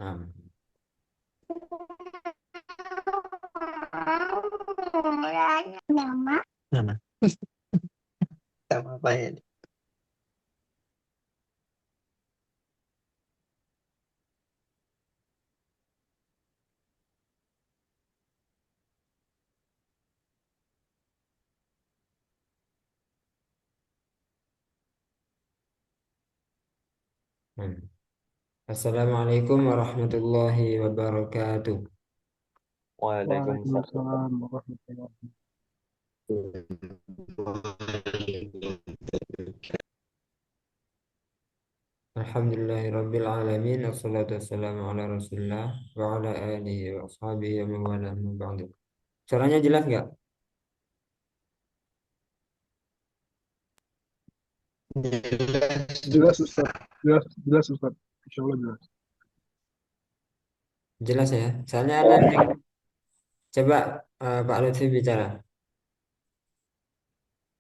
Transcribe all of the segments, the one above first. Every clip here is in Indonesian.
Nah, Nama sama apa ya? nah. Assalamualaikum warahmatullahi wabarakatuh. Waalaikumsalam. Waalaikumsalam warahmatullahi Alhamdulillahirabbil alamin. Wassalatu wassalamu ala Rasulillah wa ala alihi wa ashabihi wa man wala amma ba'du. Suaranya jelas nggak? Jelas. Jelas Ustaz, jelas Ustaz, Insya Allah jelas. Jelas ya. Soalnya ada yang coba Pak Lutfi bicara.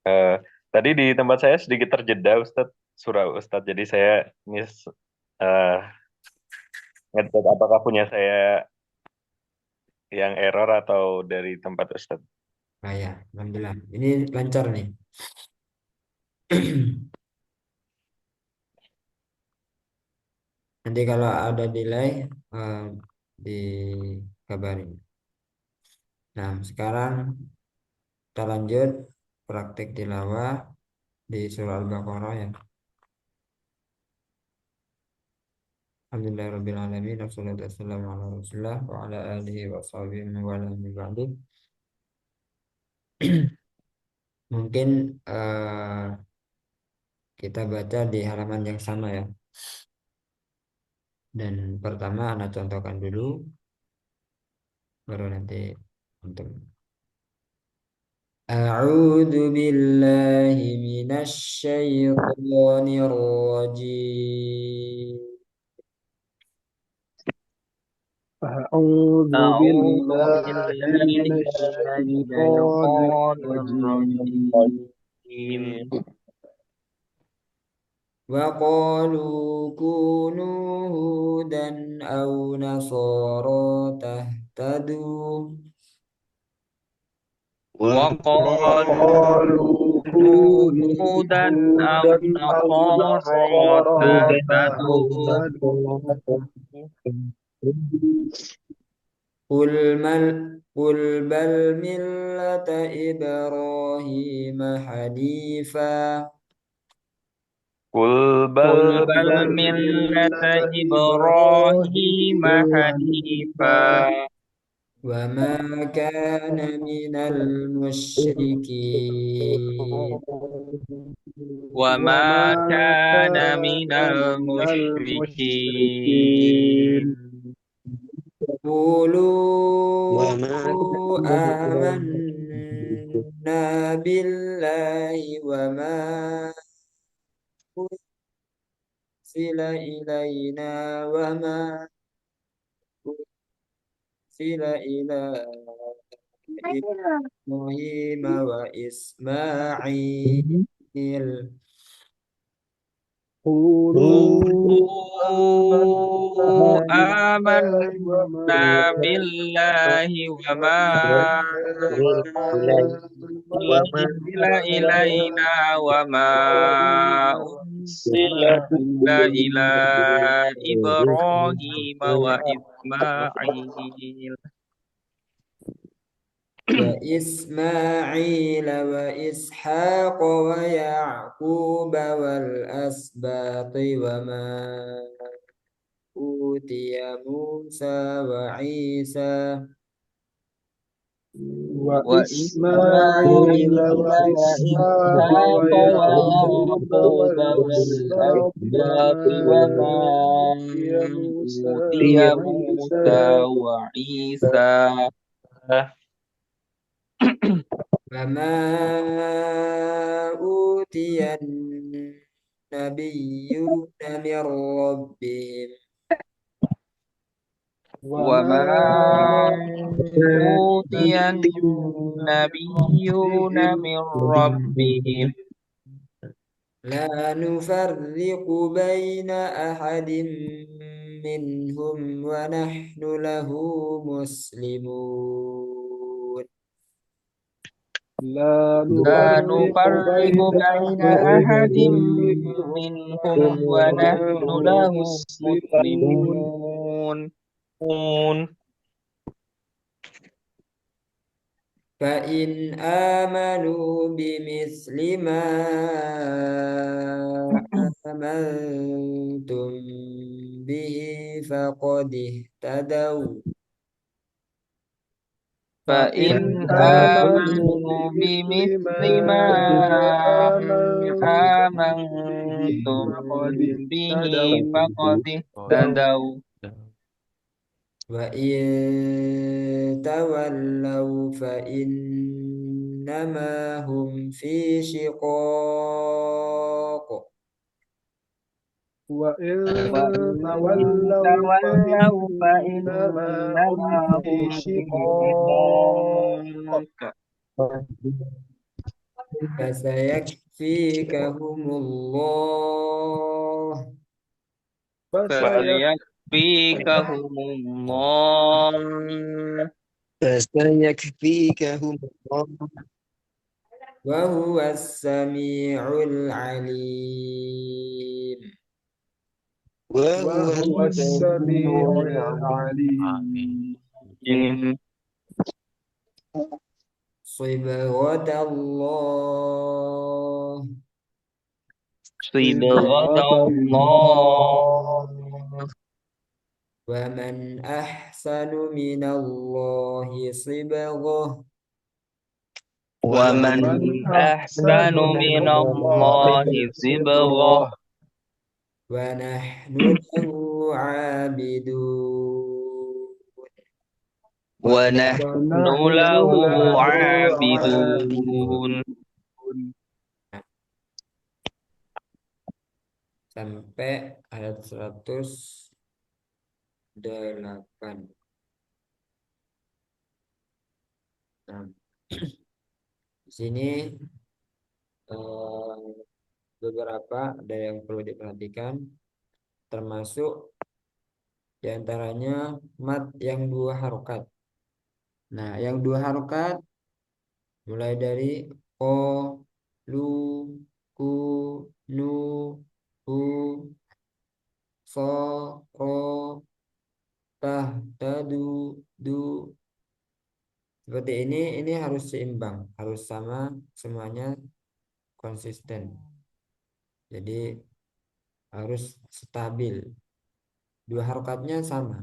Eh, Tadi di tempat saya sedikit terjeda Ustadz, surah Ustadz. Jadi saya eh, ngecek apakah punya saya yang error atau dari tempat Ustadz. Ah ya, alhamdulillah. Ini lancar nih. Nanti kalau ada delay eh, dikabarin. Nah, sekarang kita lanjut praktik tilawah di surah Al-Baqarah ya. Alhamdulillahirabbil alamin. Wassalatu wassalamu ala Rasulillah wa ala alihi wa sahbihi wa man wala min ba'du. Mungkin kita baca di halaman yang sama ya. Dan pertama Anda contohkan dulu, baru nanti untuk A'udzu billahi minasy syaithanir rajim. أعوذ أعوذ بالله بالله من من الشيطان الشيطان الرجيم. الرجيم. وقالوا كونوا هودا أو نصارى تهتدوا. وقالوا وقالوا كونوا كونوا هودا أو هودا أو نصارى نصارى تهتدوا. تهتدوا. قل بل ملة إبراهيم حنيفا قل قل بل بل ملة ملة إبراهيم إبراهيم حنيفا حنيفا وما كان من المشركين. وما وما كان من كان من المشركين. المشركين. قولوا وما آمنا بالله وما أنزل إلينا وما أنزل إلى إبراهيم وإسماعيل قولوا قولوا آمنا بالله آمنا وما بالله وما أنزل إلينا وما أنزل إلى إبراهيم وإسماعيل وإسحاق ويعقوب والأسباط وما أوتي موسى وعيسى وإسماعيل وإسماعيل وإسحاق وإسحاق ويعقوب ويعقوب والأسباط والأسباط وما وما أوتي موسى أوتي موسى وعيسى وعيسى وما أوتي النبيون من ربهم وما وما أوتي النبيون النبيون من ربهم لا نفرق بين أحد منهم ونحن له مسلمون لا لا نفرق نفرق بين بين أحد أحد منهم منهم ونحن ونحن له مسلمون مسلمون فإن آمنوا بمثل ما آمنتم به فقد اهتدوا فإن فإن آمنوا آمنوا بمثل ما بمثل ما آمنتم به آمنتم فقد به اهتدوا فقد اهتدوا وإن تولوا فإنما هم في شقاق وإن وإن تولوا تولوا فإنما هم فإنما في هم في شقاق شقاق فسيكفيكهم الله فسيكفيكهم الله فسيكفيكهم الله وهو السميع العليم وهو وهو السميع السميع العليم. العليم صبغة الله صبغة صبغة الله الله ومن أحسن من الله صبغة ومن ومن أحسن أحسن من من الله الله صبغة صبغة ونحن له عابدون ونحن ونحن له له عابدون عابدون sampai ayat 108. Nah, di sini eh, beberapa ada yang perlu diperhatikan, termasuk diantaranya mat yang dua harokat. Nah, yang dua harokat mulai dari ko, lu, ku, nu, hu, so, ro, tah, tadu, du. Seperti ini harus seimbang, harus sama, semuanya konsisten. Jadi harus stabil. Dua harokatnya sama.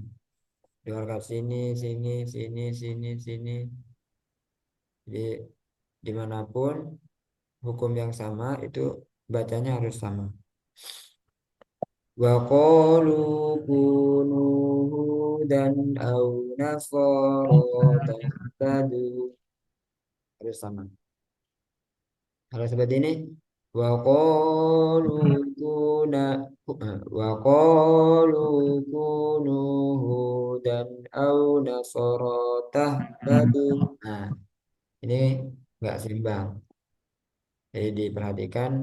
Dua harokat sini, sini, sini, sini, sini. Jadi dimanapun hukum yang sama itu bacanya harus sama. Wa qalu kunu hudan au nasara tahtadu, harus sama. Harus seperti ini. Wa qalu kuna wa qalu kunu hudan au nasara tahtadu. Nah, ini enggak seimbang. Jadi diperhatikan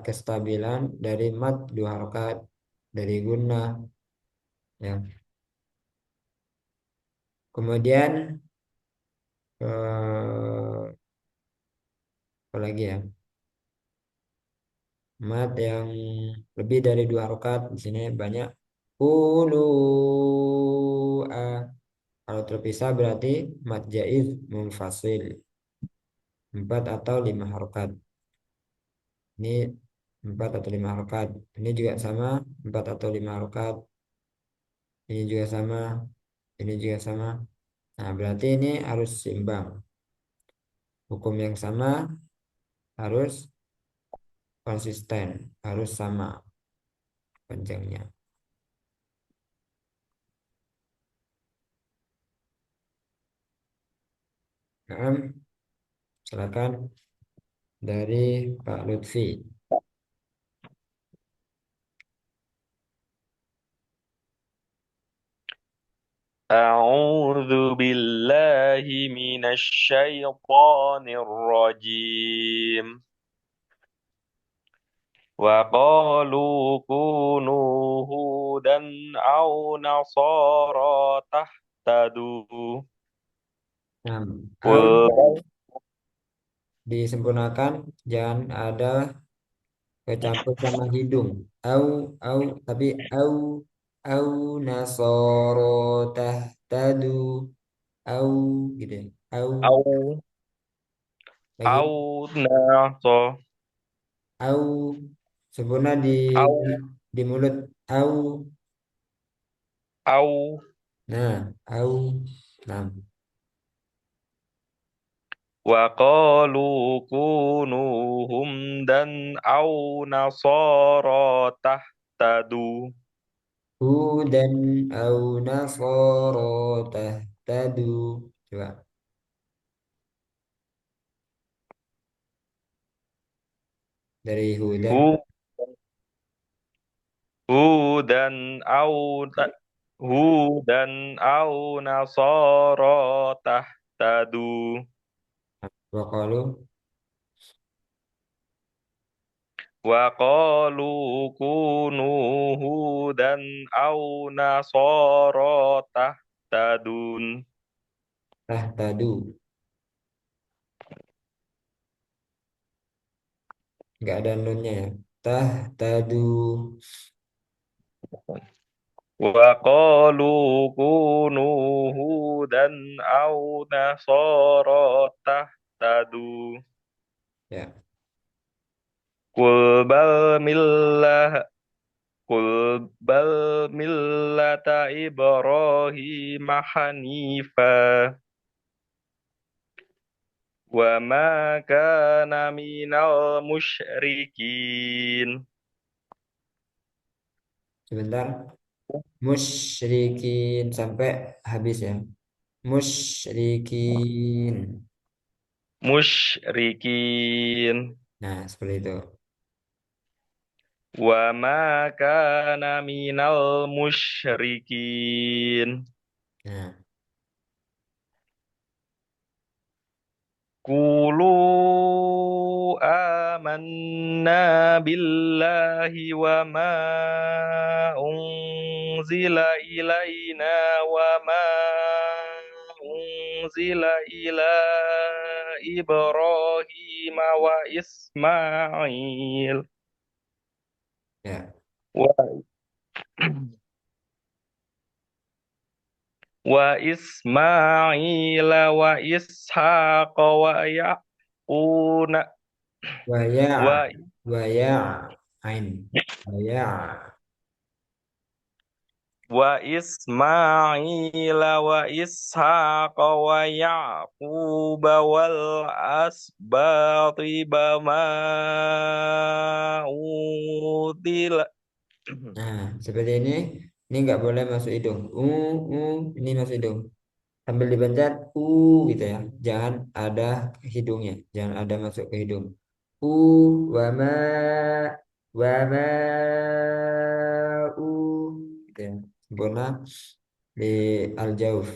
kestabilan dari mat dua harokat, dari gunnah, ya. Kemudian apa lagi ya, mat yang lebih dari dua harokat di sini banyak. Ulu a, kalau terpisah berarti mat jaiz munfasil, 4 atau 5 harokat. Ini 4 atau 5 harokat. Ini juga sama, 4 atau 5 harokat. Ini juga sama, ini juga sama. Nah, berarti ini harus seimbang. Hukum yang sama harus konsisten, harus sama panjangnya. Nah, silakan dari Pak Lutfi. أعوذ بالله من الشيطان الرجيم وقالوا كونوا هودا أو نصارى تهتدوا Nah, au قل disempurnakan, jangan ada kecampur sama hidung. Au, tapi au nasoro tahtadu, au gitu ya. أو Lagi نصارى au sempurna أو di mulut. Au, أو nah, nah, وقالوا كونوا هودا أو نصارى تهتدوا hudan au nasoro tahtadu. Coba dari hudan. هو- هودا أو هودا أو نصارى تهتدوا Waqalu وقالوا كونوا هودا أو نصارى تهتدون tahtadu. Nggak ada nunnya ya. Tahtadu. وقالوا كونوا هودا أو نصارى تهتدوا Ya. قل بل ملة قل بل ملة إبراهيم حنيفا وما كان من المشركين Sebentar. Musyrikin sampai habis ya. Musyrikin. musyrikin Nah, seperti itu. وما كان من المشركين Nah, قولوا آمنا بالله وما أنزل إلينا وما أنزل إلى إبراهيم وإسماعيل ya. و- وإسماعيل وإسحاق ويعقوب Waya. Waya. Ain. Waya. وإسماعيل وإسحاق ويعقوب والأسباط بما أوتي Nah, seperti ini. Ini nggak boleh masuk hidung. Ini masuk hidung. Sambil dipencet gitu ya, jangan ada hidungnya, jangan ada masuk ke hidung. u wama wama u gitu ya. Sempurna di al-jauf.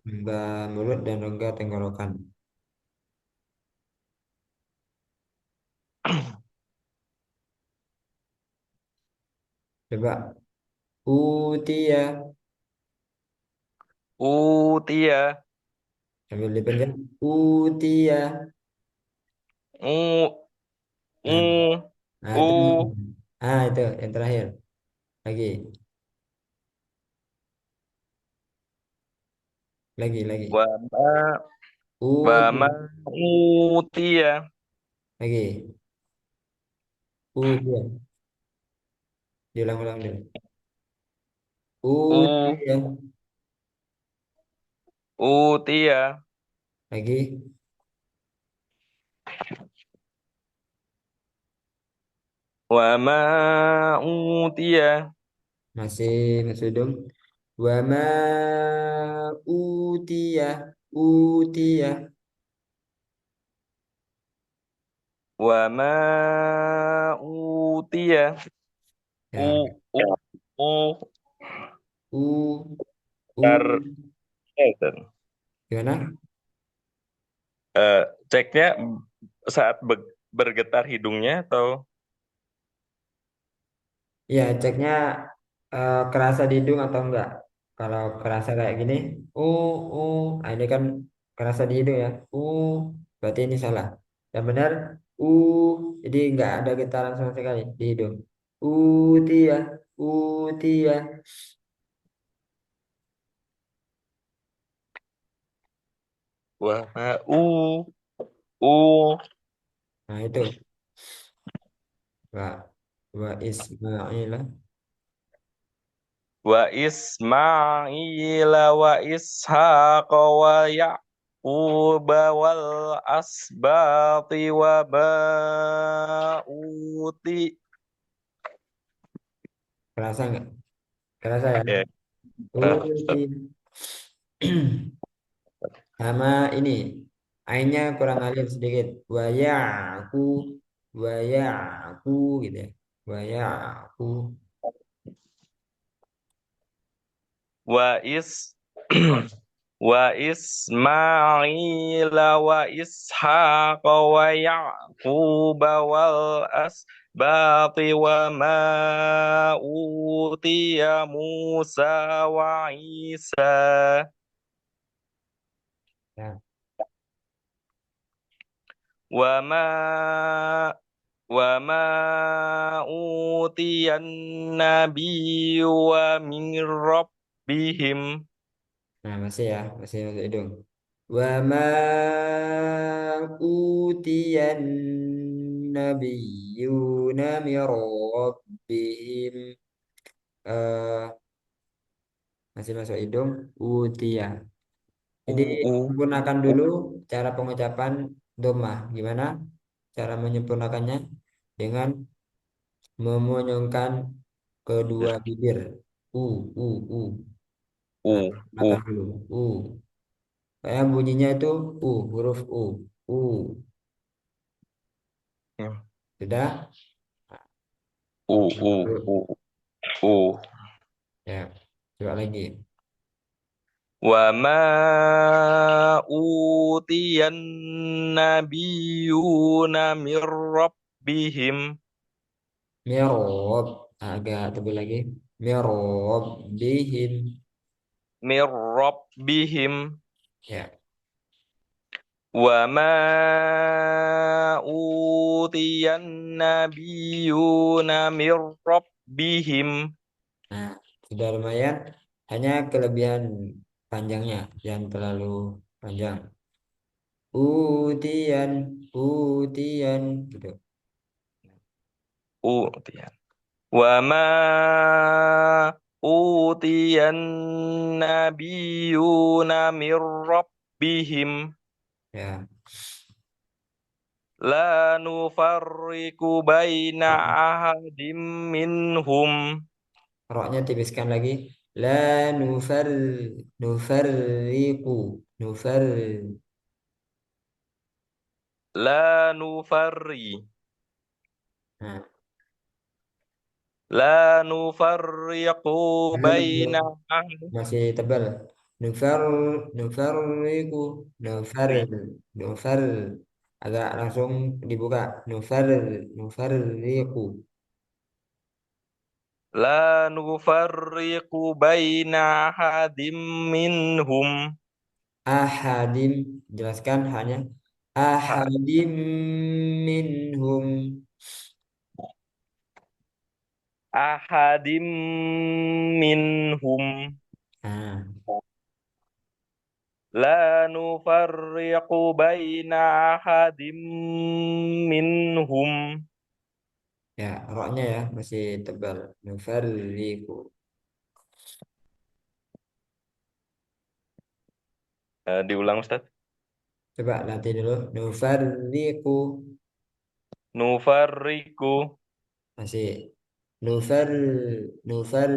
Rongga mulut dan rongga tenggorokan. Coba utia Utia sambil dipencet utia. U Nah, U nah itu U itu yang terakhir lagi lagi Bama Bama utia Utia lagi dia diulang-ulang dulu. U Dia Utia lagi Wama Utia masih masih hidung. Wama utia Wama Utia ya. U U U U u Ntar, gimana? ceknya saat bergetar hidungnya atau Ya, ceknya kerasa di hidung atau enggak. Kalau kerasa kayak gini, nah ini kan kerasa di hidung ya. Berarti ini salah. Yang benar, jadi enggak ada getaran sama sekali di hidung. Tia, tia. wah u Nah itu, wa, wa Ismail. wa Ismail wa Ishaq wa Yaqub wal asbati wa bauti. Kerasa enggak? Kerasa ya. Ya, Ustaz. Tia. Sama ini ainnya kurang alir sedikit. Wayaku, wayaku gitu ya. Wayaku. Wa is wa Ismail wa Ishaq wa Yaqub wal asbati wa ma utiya Musa wa Isa Ya, wa ma wa ma utiyan nabiyyu wa min rabbihim. nah masih ya, masih masuk hidung. Wa ma utiyan nabiyyuna min rabbihim. Eh, masih masuk hidung. Utiya. Jadi U sempurnakan dulu cara pengucapan domah. Gimana cara menyempurnakannya? Dengan memonyongkan kedua bibir. U, u, u. Nah, U makan U dulu. U. Kayak bunyinya itu huruf U. U. Ya. Sudah? U U Yuk. U U Ya, coba lagi. wa ma utiyan nabiyuna mir rabbihim Mirob. Agak tebal lagi. Mirob. Bihim. mir rabbihim Ya. wa ma utiyan nabiyuna mir rabbihim Nah, sudah lumayan. Hanya kelebihan panjangnya. Jangan terlalu panjang. Utian. Utian. Gitu. utiyan wa ma utiyan nabiyuna mir rabbihim Ya. la nufarriqu baina ahadim minhum Roknya tipiskan lagi. La nufar nufarriqu nufar la nufarri nah, la nufarriqu baina ahad masih tebal. Nufar nufarriqu nufar nufar agak langsung dibuka. Nufarriqu la nufarriqu baina ahadim minhum ahadim jelaskan hanya ahadim minhum. ahadim minhum Nah, la nufarriqu baina ahadim minhum. ya roknya ya masih tebal. Nufarriqu. Diulang Ustaz. Coba latih dulu. Nufarriqu. Nufarriqu Masih. Nufar. Nufar.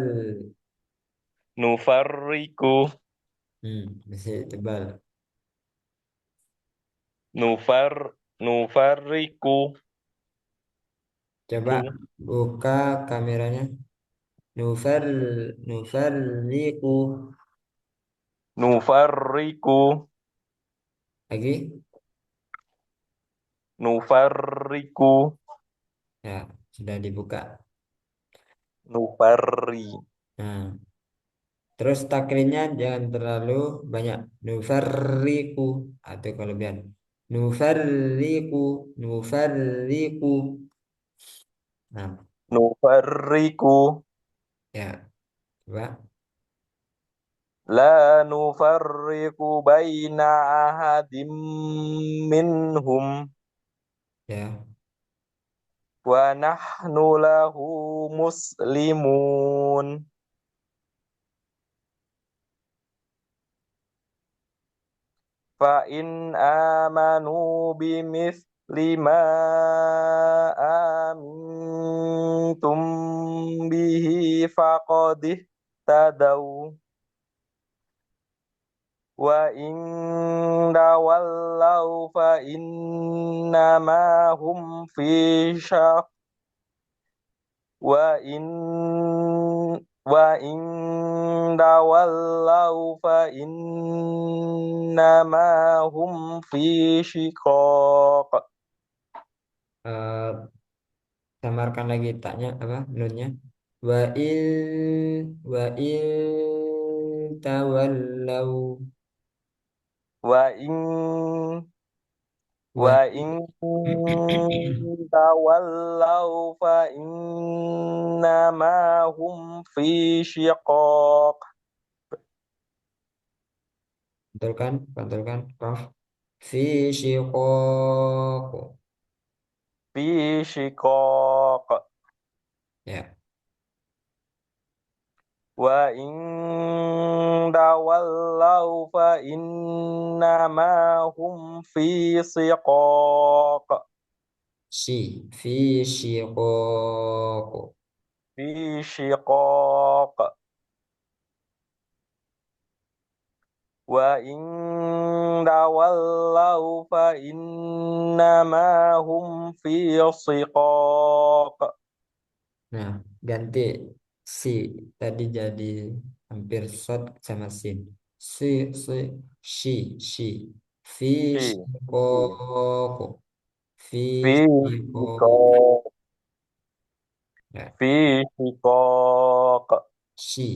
nufarriqu Masih tebal. nufar nufarriqu Coba ru buka kameranya. Nufar. Nufarriqu. nufarriqu Lagi. Nufarriku. Ya, sudah dibuka. Nufarri. Nah, terus taklinnya jangan terlalu banyak. Nufarriku atau kelebihan. Nufarriku, nufarriku. Nah, Nufarriku. ya, coba. La nufarriku baina ahadim minhum. Ya, Wa nahnu lahu muslimun. Fa in amanu bimithli ma amintum bihi faqad tadaw. Wa in dawallaw fa innama hum fi syaq. Wa in dawallaw fa innama hum fi shiqaq. eh, samarkan lagi taknya apa nunnya. Wa il tawallau Wa in wa tawallaw fa innama hum fi shiqaq. pantulkan qaf fi syiqaq. Fi shiqaq. Ya, Wa in dawallaw fa innama hum fi shiqaq. fi syiqaq. Fi shiqaq. Wa in dawallaw fa innama hum fi shiqaq. Nah, ganti si tadi jadi hampir shot sama sin. Si si shi shi fi Fi syiqaq. Fi fi syiqaq. shiqaq. Ya, Fi shiqaq. shi.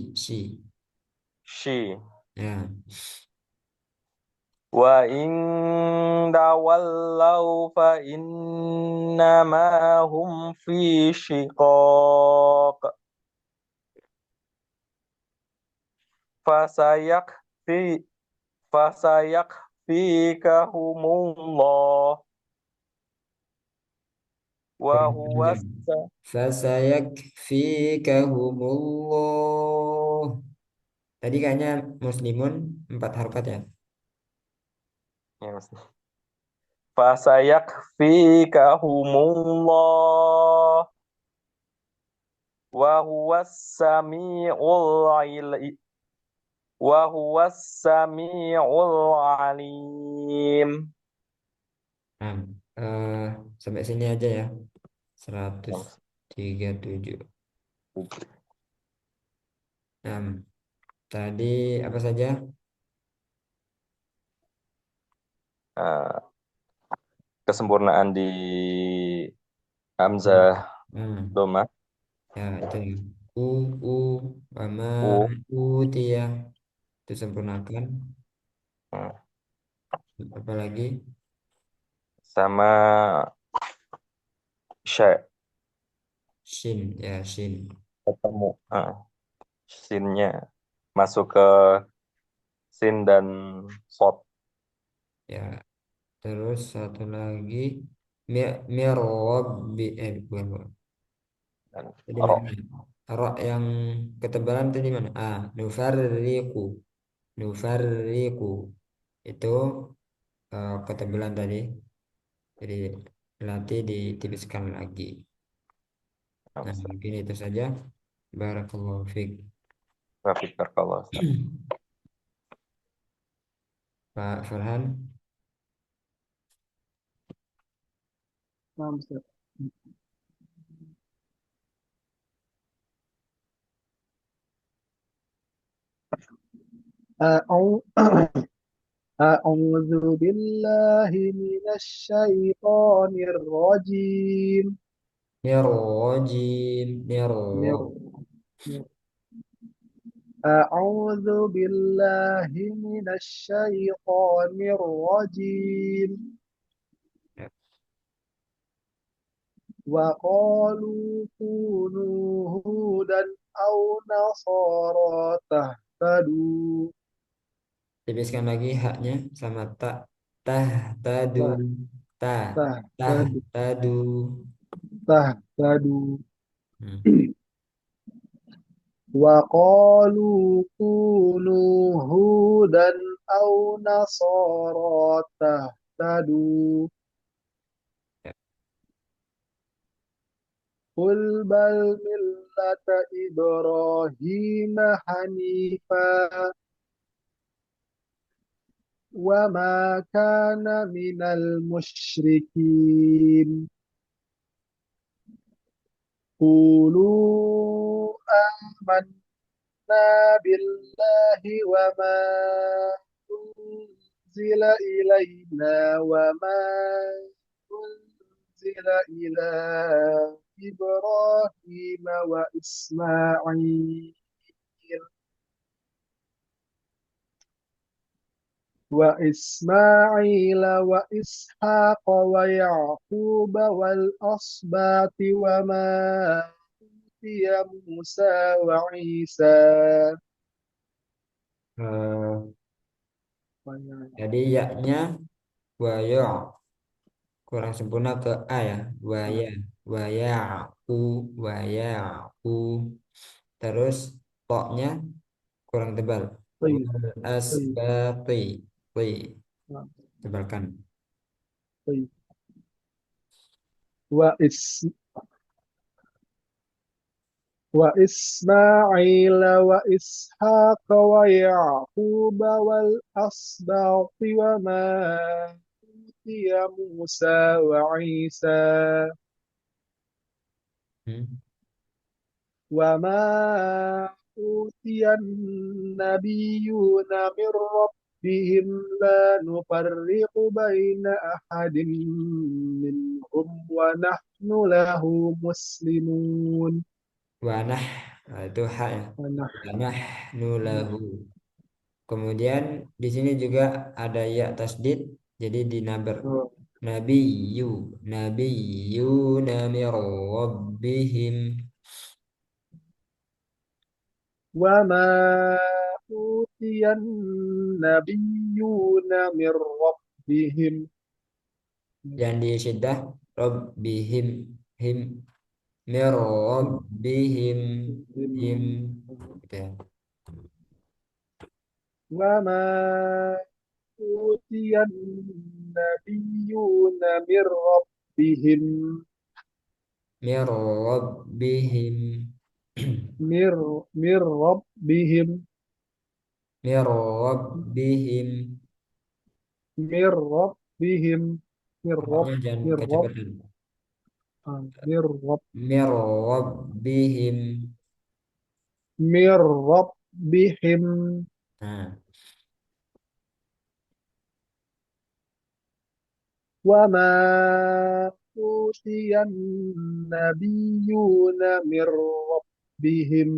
Shi. Ya, Wa in dawallaw fa innama hum fi shiqaq. Fasayakfi fasayakfikahumullah wa huwa panjang. Fasayakfikahumullah. Tadi kayaknya muslimun 4 harokat ya. Fasayakfikahumullah wa huwas samiul ali- wa huwas samiul alim. Nah, eh, sampai sini aja ya. 137. Nah, tadi apa saja? Nah, kesempurnaan di Hmm. hamzah Nah, domah. ya itu ya. U u wama U. utia itu sempurnakan. Hmm. Apalagi Sama sya shin ya shin ketemu. Sinnya masuk ke sin dan sod. ya. Terus satu lagi mirrobi bukan. Dan Tadi ro. mana? Ro yang ketebalan tadi mana? Nufarriku itu ketebalan tadi. Jadi latih ditipiskan lagi. Nah, mungkin itu saja. Barakallahu fiik. Rafiq kalau Pak Farhan. Nah, Ustaz. أعو- أعوذ بالله من الشيطان الرجيم. Nirrojim. من- أعوذ بالله من الشيطان الرجيم. وقالوا كونوا هودا أو نصارى تهتدوا. Tipiskan lagi haknya sama tak. Tah, tadu. ته- Ta, tah, تهتدوا tadu. تهتدوا. Hmm. وقالوا كونوا هودا أو نصارى تهتدوا. قل بل ملة إبراهيم حنيفا وما كان من المشركين. قولوا آمنا بالله وما أنزل إلينا وما أنزل إلى إبراهيم وإسماعيل وإسحاق ويعقوب والأسباط وما أوتي موسى وعيسى. Jadi yaknya wayo kurang sempurna ke a ya. Waya, wayaku, wayaku. Terus toknya kurang tebal. طيب Wal طيب asbati, ti, tebalkan. طيب وإس وإسماعيل وإسحاق ويعقوب والأسباط وما أوتي موسى وعيسى Hmm. وما أوتي النبيون من ربهم لا نفرق بين أحد منهم ونحن له مسلمون. Wanah, nah, itu hak ya. ونحن Wanah nulahu. Kemudian di sini juga ada ya tasdid, jadi dinabar. Nabiyyu, nabiyyu min rabbihim. وما أوتي النبيون من ربهم. Yang di syiddah rabbihim, him min rabbihim, him gitu ya. وما أوتي النبيون من ربهم Min rabbihim. من من ربهم Min rabbihim. من ربهم من رب Pokoknya jangan من رب kecepatan. من رب Min rabbihim. من ربهم. Nah, وما أوتي النبيون من ربهم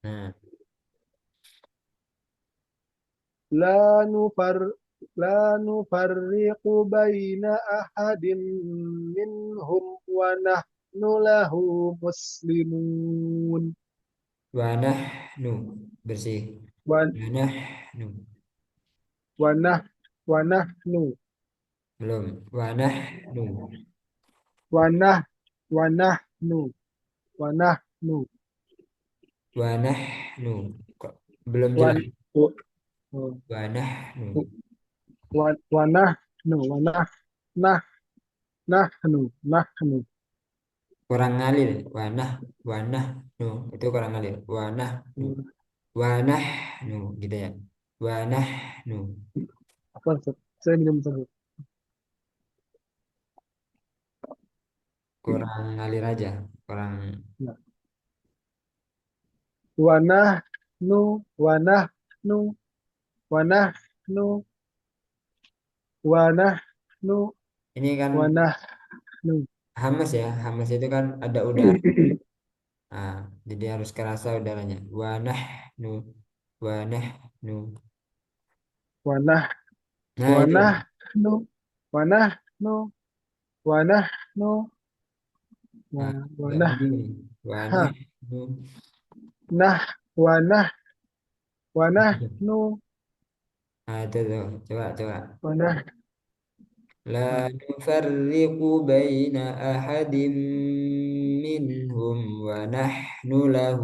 nah. لا نفر لا نفرق بين أحد منهم ونحن له مسلمون. Wanahnu bersih. ون- Wanahnu ونه ونحن belum. Wanahnu ونه ونحن ونحن wanahnu kok belum ون jelas. Wanahnu ونحن نح نحن نحن kurang ngalir. Wanahnu itu kurang ngalir. Wanahnu gitu ya. Wanahnu Apa, Ustaz? Saya minum dulu. kurang ngalir aja. Kurang Ya. Wanahnu wanahnu wanahnu wa nahnu Ini kan wa nahnu. hamas ya. Hamas itu kan ada udara. Nah, jadi harus kerasa udaranya. Wanahnu, wanahnu. Wa nah Nah, wa itu nahnu wa nahnu wa nahnu nah, wa nggak nah bunyi. ha Wanahnu. nah wa nah wa nahnu Nah, itu tuh. Coba, coba. wa nah لا نفرق بين أحد منهم ونحن له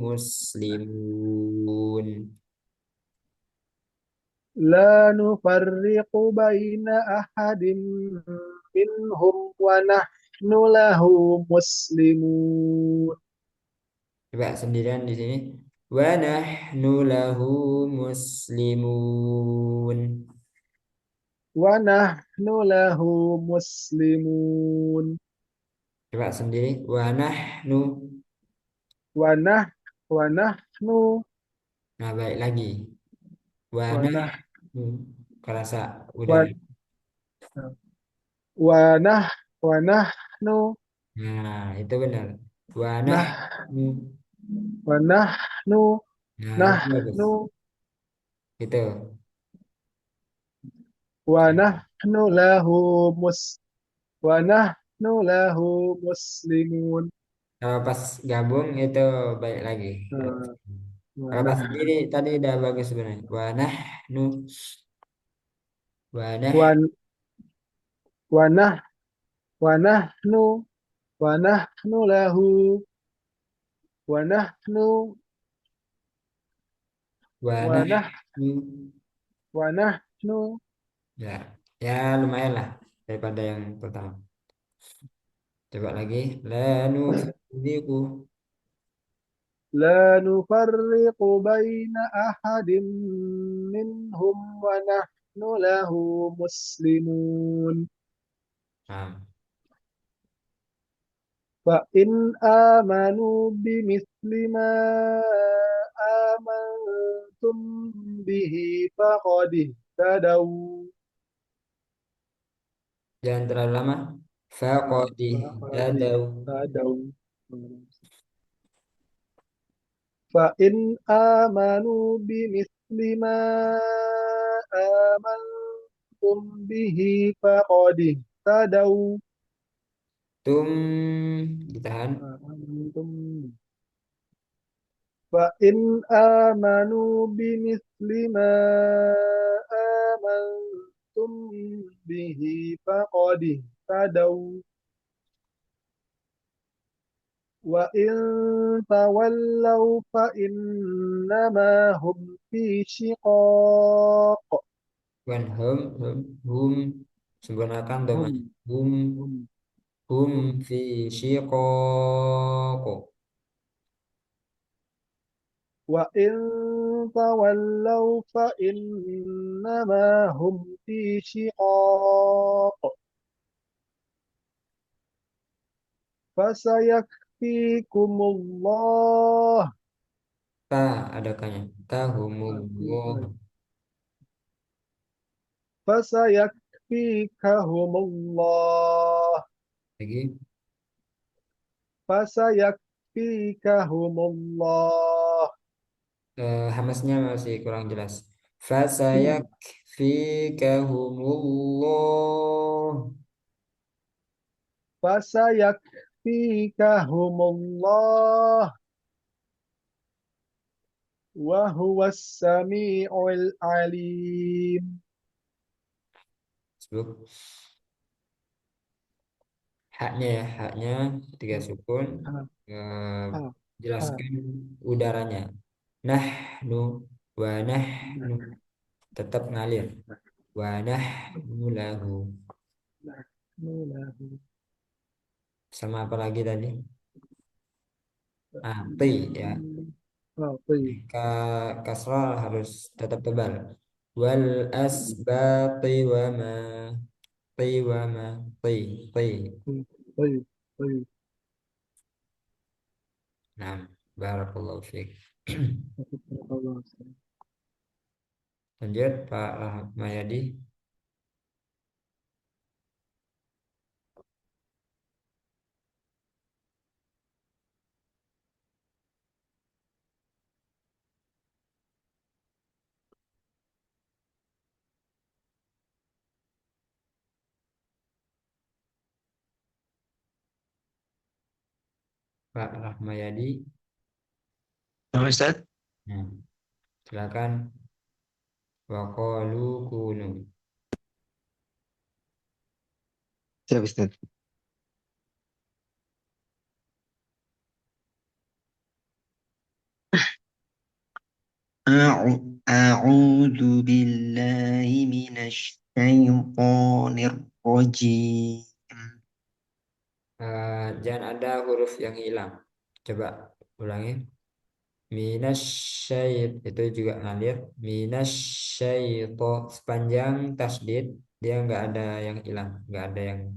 مسلمون. لا نفرق بين أحد منهم ونحن له مسلمون Coba sendirian di sini. Wa nahnu lahu muslimun. ونحن له مسلمون Coba sendiri. Wa nahnu. ونح ونحن Nah, baik lagi. Wa ونح nahnu. Kerasa udara. ون- ونح ونحن Nah, itu benar. Wa nah nahnu. ونحن Nah, itu bagus. نحن Itu. ونحن له مس ونحن له مسلمون Kalau pas gabung itu baik lagi. Kalau pas ونح sendiri tadi udah bagus sebenarnya. Wanahnu, wanah, ون- ونح ونحن ونحن له ونحن ونح wanahnu. ونحن Ya, ya lumayan lah daripada yang pertama. Coba lagi. Lanu farriqu. لا نفرق بين أحد منهم ونحن له مسلمون Nah, فإن آمنوا بمثل ما آمنتم به فقد اهتدوا jangan terlalu lama. Faqadih فقد tadau. اهتدوا فإن آمنوا بمثل ما آمنتم به فقد اهتدوا Tum ditahan. آمنتم فإن آمنوا بمثل ما آمنتم به فقد اهتدوا وإن تولوا فإنما هم في شقاق Wan hum sempurnakan domanya. هم Hum هم hum هم fi syiqaq. وإن تولوا فإنما هم في شقاق فسيكفيكم الله Ta ada kanya. Tahumullah. فسيكفيكهم الله Lagi. فسيكفيكهم الله Hamasnya masih kurang jelas. Fasayakfikahumullah. فسيكفيكهم الله وهو السميع العليم Sebut haknya ya, haknya tiga sukun. ها Eh, ها ها jelaskan udaranya. Nahnu wa nahnu tetap ngalir. Wa nahnu lahu. نحن له Sama apa lagi tadi? Ah, ti ya. طيب Kasrah harus tetap tebal. Wal asbaqi wa ma ti wa ma ti ti. طيب طيب Nah, barakallahu fiik. الله Lanjut Pak Rahmayadi. Pak Rahmayadi. Apa Ustaz? Nah, silakan. Waqalu kunu. Siap Ustaz. A'udzu billahi minasyaitonir rajim. Jangan ada huruf yang hilang. Coba ulangi. Minasyait itu juga ngalir. Minasyaito sepanjang tasdid dia nggak ada yang hilang, nggak ada yang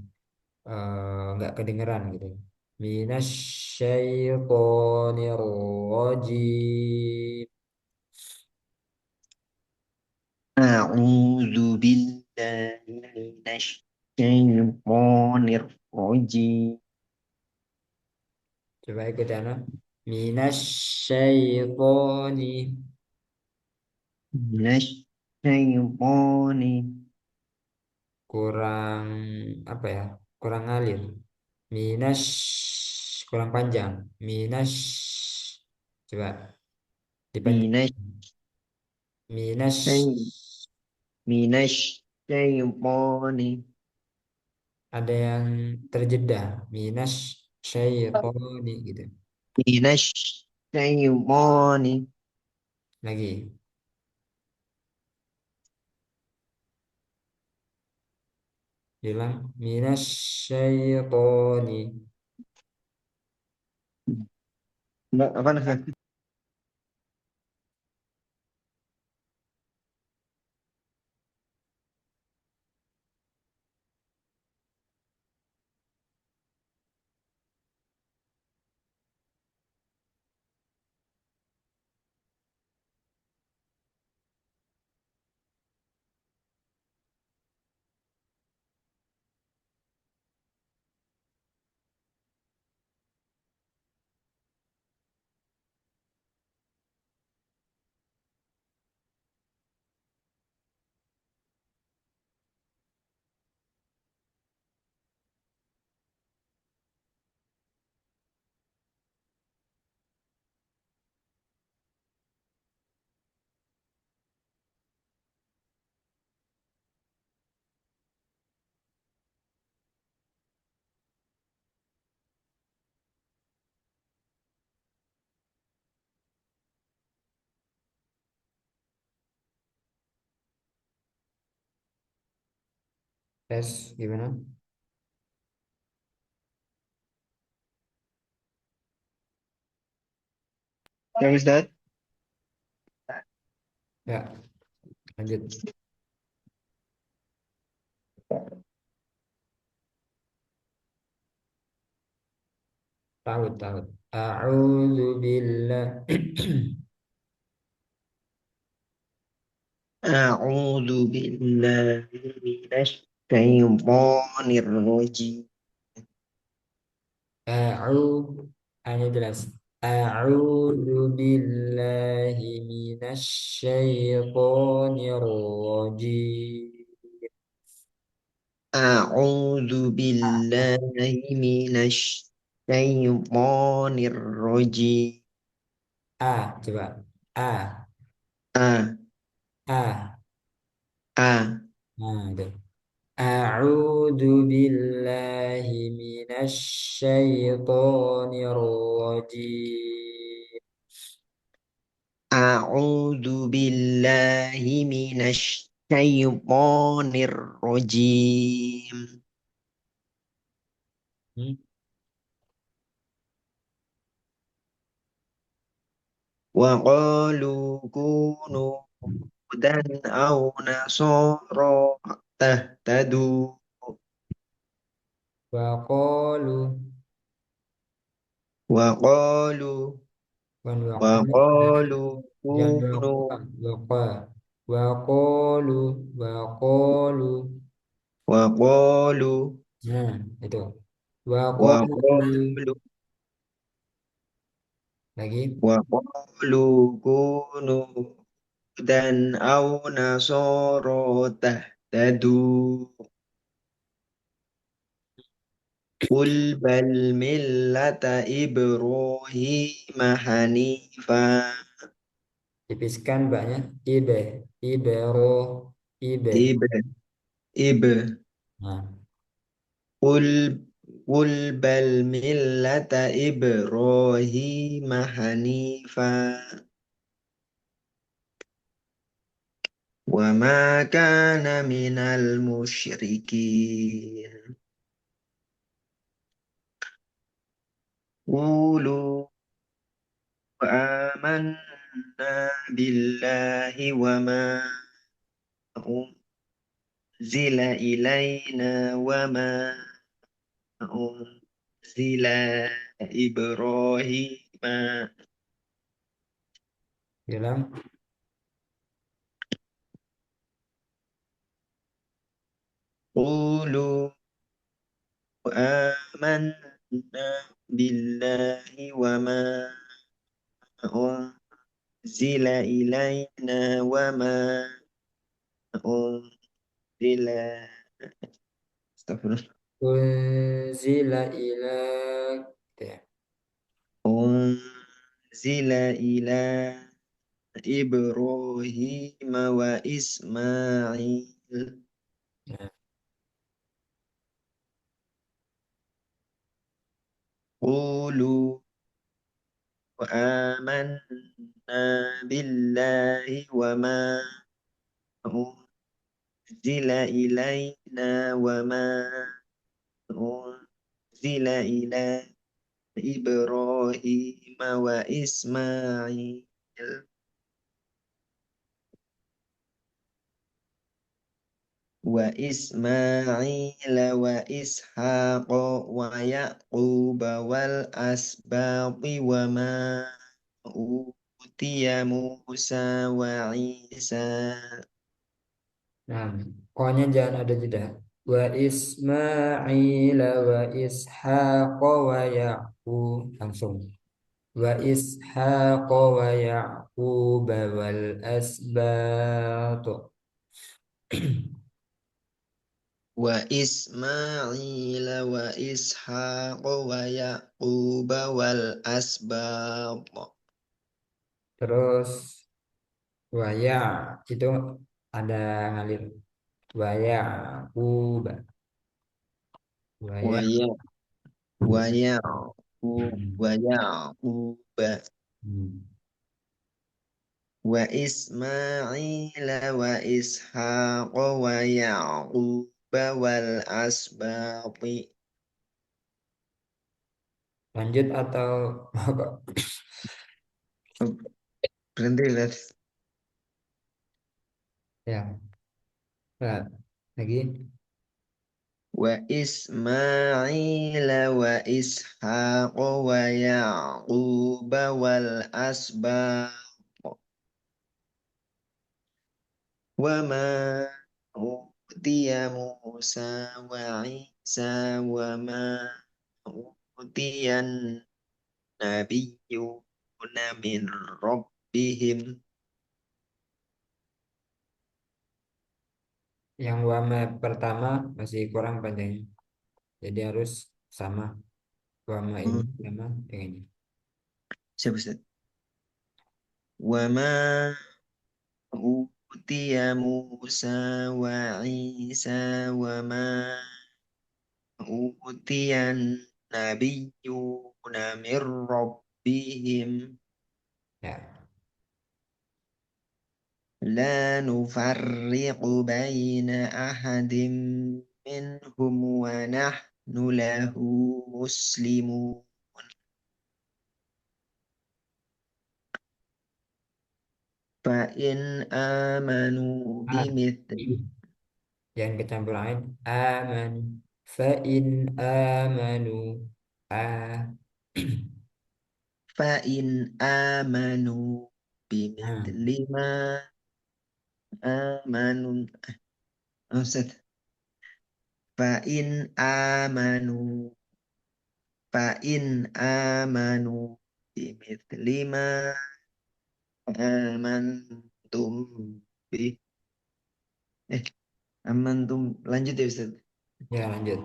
nggak kedengeran gitu. Minasyaitonir rajim. A'udzu billahi minasyaitonir rajim. Coba ikut ya, no? Minasyaitoni. Minasyaitoni. Kurang apa ya? Kurang ngalir. Minas kurang panjang. Minas coba dipanjang. Minasyai Minas Minasyaitoni. ada yang terjeda. Minas syaitoni gitu. Minasyaitoni. Lagi. Bilang minas syaitoni. Enggak, apa Ustaz? Tes gimana? Ya Ustaz. Ya, lanjut. Tahu tahu. A'udzu billah. A'udzu billahi minasyaitonir rajim. Hanya jelas. A'udzu billahi minasyaitonir rajim. A'udzu billahi minasyaitonir rajim. Coba. A, A, A. A. Nah, itu. A'udzu billahi minasyaitonir rajim. A'udzu billahi minasyaitonir rajim. Hmm? Wa qalu kunu hudan aw nasara tahtadu. Wa qalu Wa qalu Wan wa waqa qalu jangan kunu waqa waqalu waqalu wa qalu nah itu wa waqalu qalu lagi wa qalu kunu hudan aw nasara tahtadu. Qul bal millata Ibrahim hanifa. Tipiskan banyak ibe, ibero, ibe. Ibe, ibe. Nah, Qul Qul bal millata Ibrahim hanifa. Wa ma kana minal musyrikin. Qulu amanna billahi wa ma unzila ilaina wa ma unzila Ibrahim. bilang Qulu amanna billahi wa ma unzila ilaina wa ma unzila. Astagfirullah. unzila ila gitu ya. Unzila ila Ibrahim wa Ismail. Nah, Qulu amanna billahi wa ma unzila ilaina wa ma unzila ila Ibrahim wa Ismail wa Ishaq wa Yaqub wal asbaqi wa ma utiya Musa wa Isa. nah, konya jangan ada jeda. Wa Ismail wa Ishaq wa Yaqub langsung. Wa Ishaq wa Yaqub wal asbat. Wa Ismail wa Ishaq wa Yaqub wal asbaq. Terus waya itu ada ngalir. Waya kuba. Wa Waya. ya wa Yaqub Hmm. wa Yaqub Hmm. wa Ismail wa Ishaq wa Yaqub wal asbaq. Lanjut atau apa? Berhenti lihat. Ya, nah, lagi. Wa Ismail wa Ishaq wa Yaqub wal asbaq. Wa ma utiya Musa wa Isa wa ma utiyan nabiyyuna min rabbihim. Yang wama pertama masih kurang panjang. Jadi harus sama wama ini Hmm, sama yang ini. siapa Ustaz? Wa ma utiya Musa wa Isa wa ma utiyan nabiyyuna min rabbihim. Ya, La nufarriqu baina ahadin minhum wa nahnu lahu muslimun. Fa in amanu ah, bimithli yang kecampur lain aman. Fa in amanu ah. fa in amanu Nah, bimithli ma amanu. Ustaz. Fa in amanu fa in amanu bimithli ma amantum bi. Eh, amantum lanjut ya Ustaz. ya lanjut.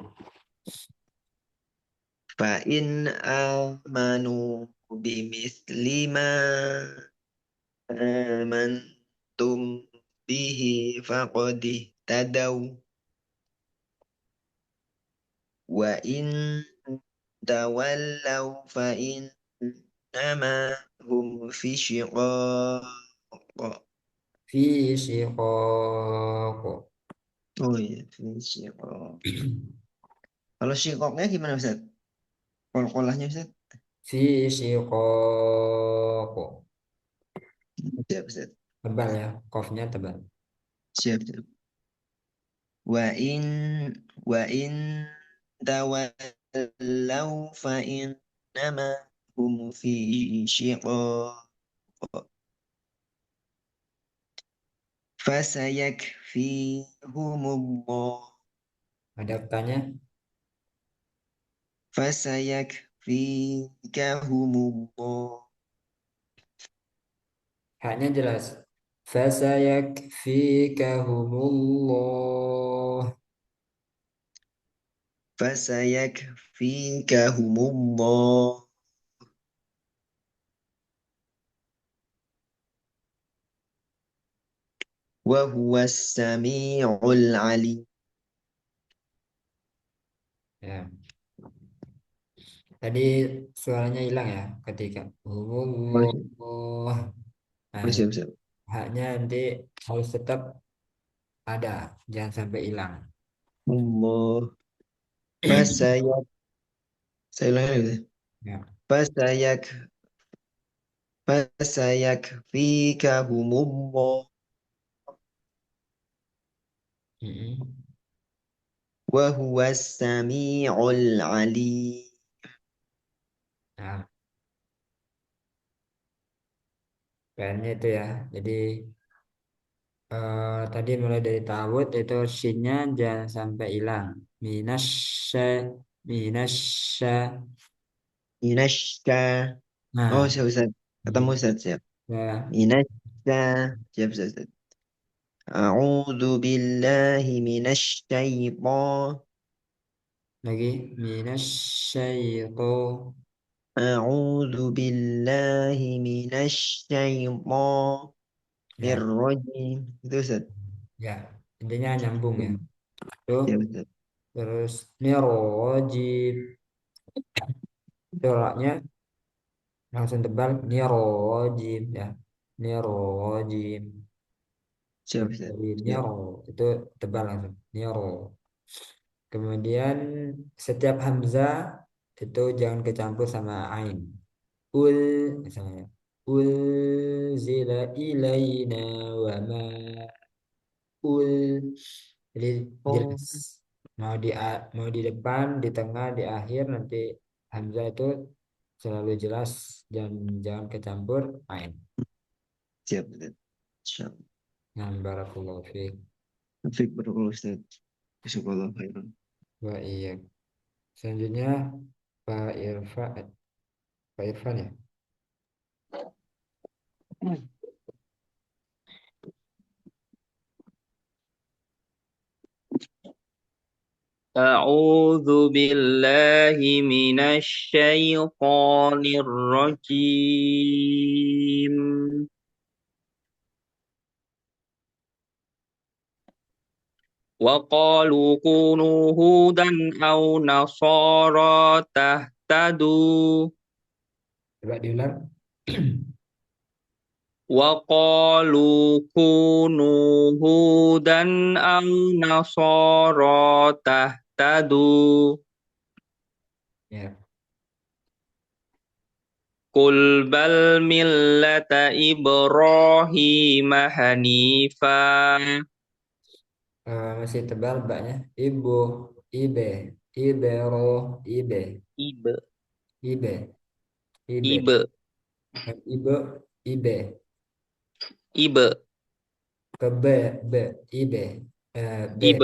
فإن آمنوا بمثل ما آمنتم به فقد اهتدوا وإن تولوا فإنما هم في شقاق. Fi shiqaq. Oh iya, fi shiqaq. Kalau shiqaqnya gimana Ustaz? Kol-kolahnya Ustaz? Fi shiqaq. Siap Ustaz. Tebal ya, qafnya tebal. Siap, siap. وإن وإن تولوا فإنما هم في شقاق فسيكفيهم الله Ada tanya? فسيكفيكهم الله Haknya jelas. Fasayakfikahumullah. فسيكفيكهم الله وهو السميع العليم. Ya. Tadi suaranya hilang ya ketika Oh, siap. humullah. Nah, Oh, siap, siap. haknya nanti harus tetap ada, jangan sampai hilang. Allah. Fasayak, saya ulangi lagi. Ya. Fasayak, fasayakfikahumullah Mm-mm. wa huwas sami'ul alim. Nah, kayaknya itu ya. Jadi tadi mulai dari ta'awud itu shinnya jangan sampai hilang. Minasya, minasya. Minasya. Oh, Nah, siap Ustaz. Ketemu Ustaz, siap. ya, Minasya. Siap Ustaz. Siap. A'udzu billahi minasyaiton. lagi minasyaiton. A'udzu billahi minasyaiton. Ya, Rajim. Itu Ustaz. ya. Intinya nyambung ya. Tuh, Siap Ustaz. terus nirojim. Coraknya langsung tebal nirojim ya. Nirojim. Siap Ustaz. Dari Siap. niro itu tebal langsung. Niro. Kemudian setiap hamzah itu jangan kecampur sama ain. Ul misalnya. Ul zila ilaina wa ma ul. Jadi Oh, jelas. Mau di depan, di tengah, di akhir nanti hamzah itu selalu jelas dan jangan kecampur ain. siap Ustaz. Siap. Nah, barakallahu fiik Fik betul Ustaz. Jazakallah khairan. wa iya. Selanjutnya Pak Irfan, Pak Irfan ya. أعوذ بالله من الشيطان الرجيم وقالوا كونوا هودا أو نصارى تهتدوا Coba diulang. وقالوا كونوا هودا أو نصارى تهتدوا Ya. قل بل ملة إبراهيم حنيفا Masih tebal baknya. Ibu, ibe, ibero, ibe, إب ibe, ibe, إب ibe, ibe, إب ke b, b, ibe, b, إب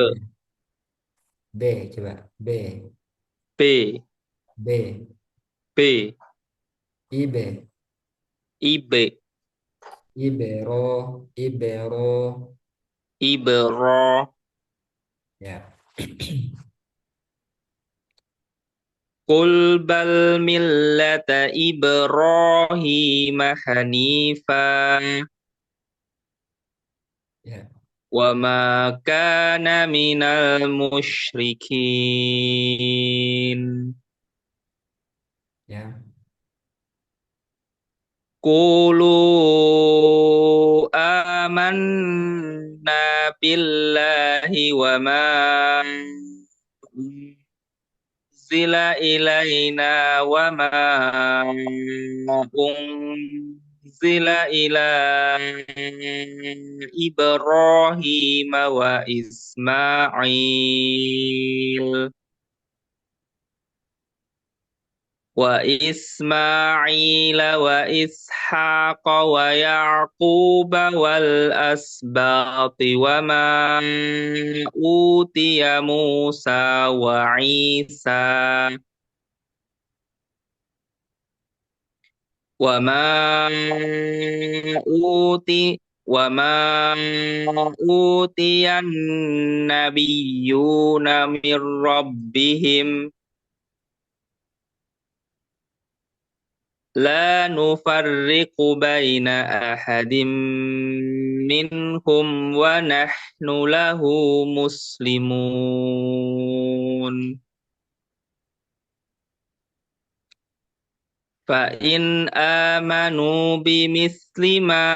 b, coba b, ب b, ب ibe, إب ibero, ibero, إبرا ya. Qul bal millata Ibrahim hanifa Ya, wa ma kana minal musyrikin. ya. Qulu amanna billahi wa ma unzila ilaina wa ma unzila ila Ibrahim wa Ismail wa Ishaq wa Yaqub wal asbati wa ma utiya Musa wa Isa wa ma utiyan nabiyyuna min rabbihim la nufarriqu baina ahadim minhum wa nahnu lahu muslimun. Fa in amanu bimithli ma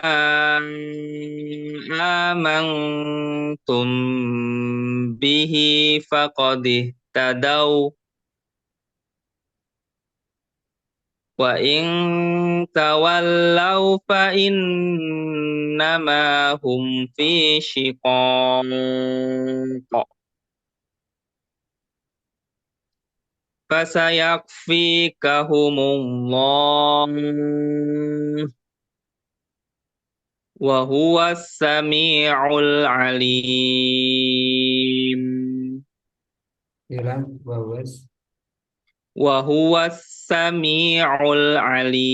amantum bihi faqad ihtadaw wa in tawallaw fa innama hum fi shiqaq fasayakfikahumullah wa huwas sami'ul alim Hilang wawas. wa huwas sami'ul alim.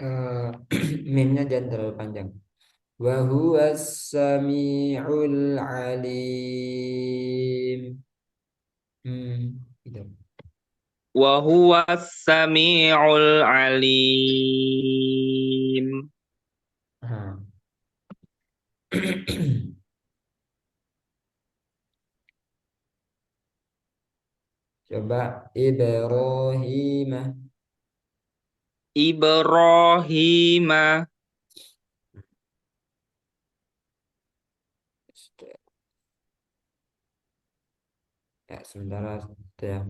Eh, mimnya jangan terlalu panjang. Wa huwas sami'ul alim. Gitu. Wa huwas sami'ul alim. Aha. Coba Ibrahim. Ibrahim Ya, sementara ya,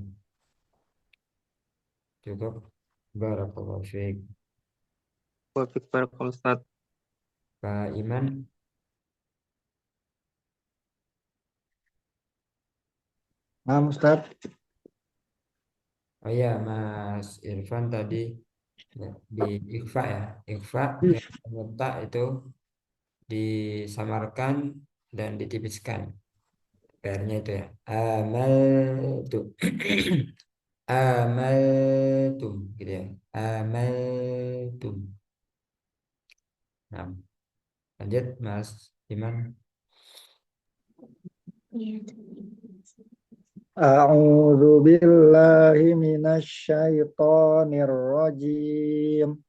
cukup. Barakallahu fiik. wa fiik barakallahu Ustaz. Pak Iman. Nah, Ustaz. Oh ya, Mas Irfan tadi ya, di ikhfa ya. Ikhfa yang letak itu disamarkan dan ditipiskan. PR-nya itu ya. Amal tuh. Amal tuh gitu ya. Amal tuh. Nah, lanjut Mas Iman. A'udzu billahi minasy syaithanir rajim.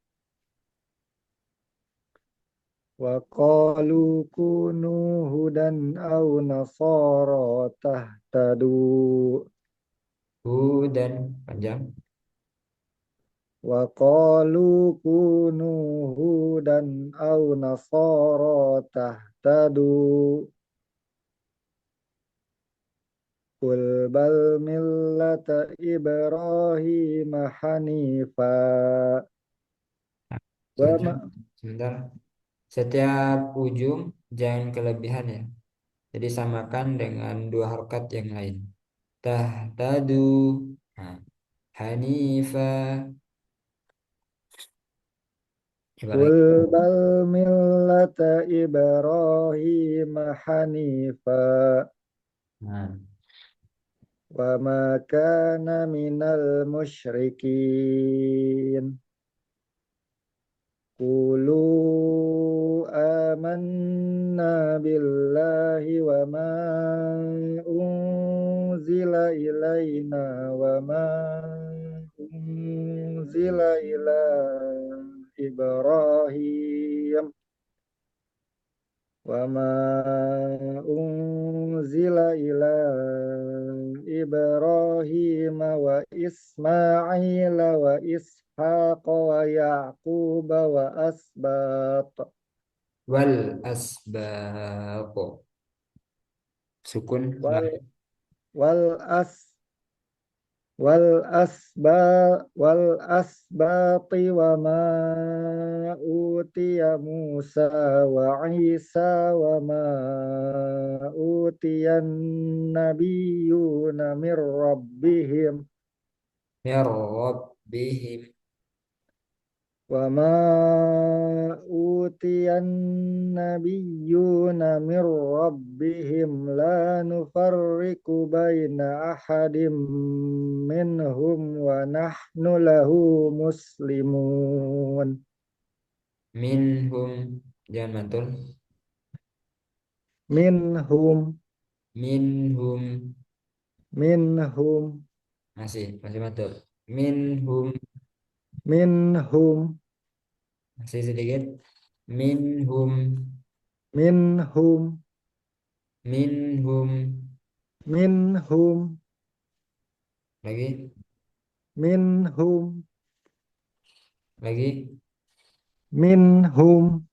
Wa qalu kunu hudan aw nasara tahtadu. Dan panjang. Wa qalu kunu hudan aw nasara tahtadu. Qul bal millata Ibrahim hanifa. Wa ma Sebentar. Setiap ujung jangan kelebihan ya. Jadi samakan dengan dua harokat yang lain. Tahtadu. Nah, Hanifa. Coba Qul lagi. bal millata Ibrahim hanifa. Nah, Wa ma kana minal musyrikin. Qulu amanna billahi wa ma unzila ilaina wa ma unzila ila Ibrahim wa ma unzila ila Ibrahim wa Ismail wa Ishaq wa Yaqub wa asbat Wal asbaq. Sukun wal setelah wal as wal asbati wa ma utiya Musa wa Isa wa ma utiyan nabiyyuna min rabbihim ya rabbihim. wa ma utiyan nabiyyuna min rabbihim la nufarriqu baina ahadim minhum wa nahnu lahu muslimun Minhum. Jangan mantul. minhum Minhum. minhum Masih mantul. Minhum. minhum Masih sedikit. Minhum. minhum Minhum. minhum Lagi. minhum Lagi. minhum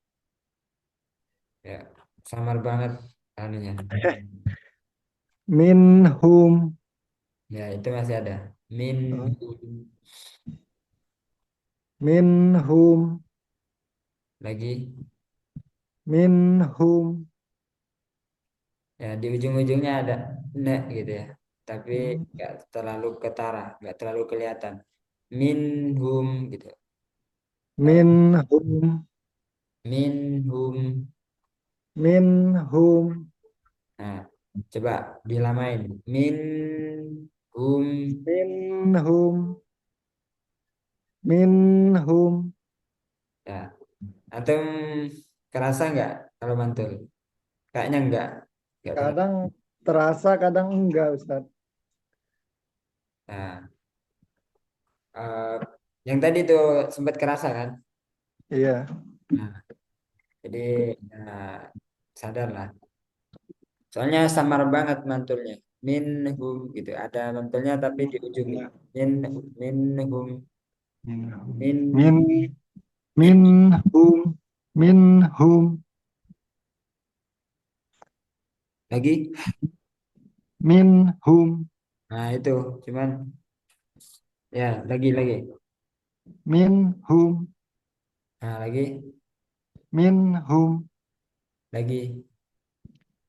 Ya. Samar banget anunya. minhum Ya, itu masih ada. Minhum. minhum Lagi. minhum Ya, di ujung-ujungnya ada ne gitu ya. Tapi nggak terlalu ketara, nggak terlalu kelihatan. Minhum gitu. Kayak minhum minhum. minhum Nah, coba dilamain. Minhum. minhum minhum Ya, atau kerasa nggak kalau mantul? Kayaknya nggak terlalu. kadang terasa kadang enggak Ustaz. Nah, eh, yang tadi tuh sempat kerasa kan? Iya. Nah, jadi nah, sadar lah. Soalnya samar banget mantulnya. Minhum gitu. Ada mantulnya tapi di ujung gitu. Min minhum min Min minhum minhum lagi. minhum Nah, itu cuman ya lagi. minhum Nah, minhum lagi.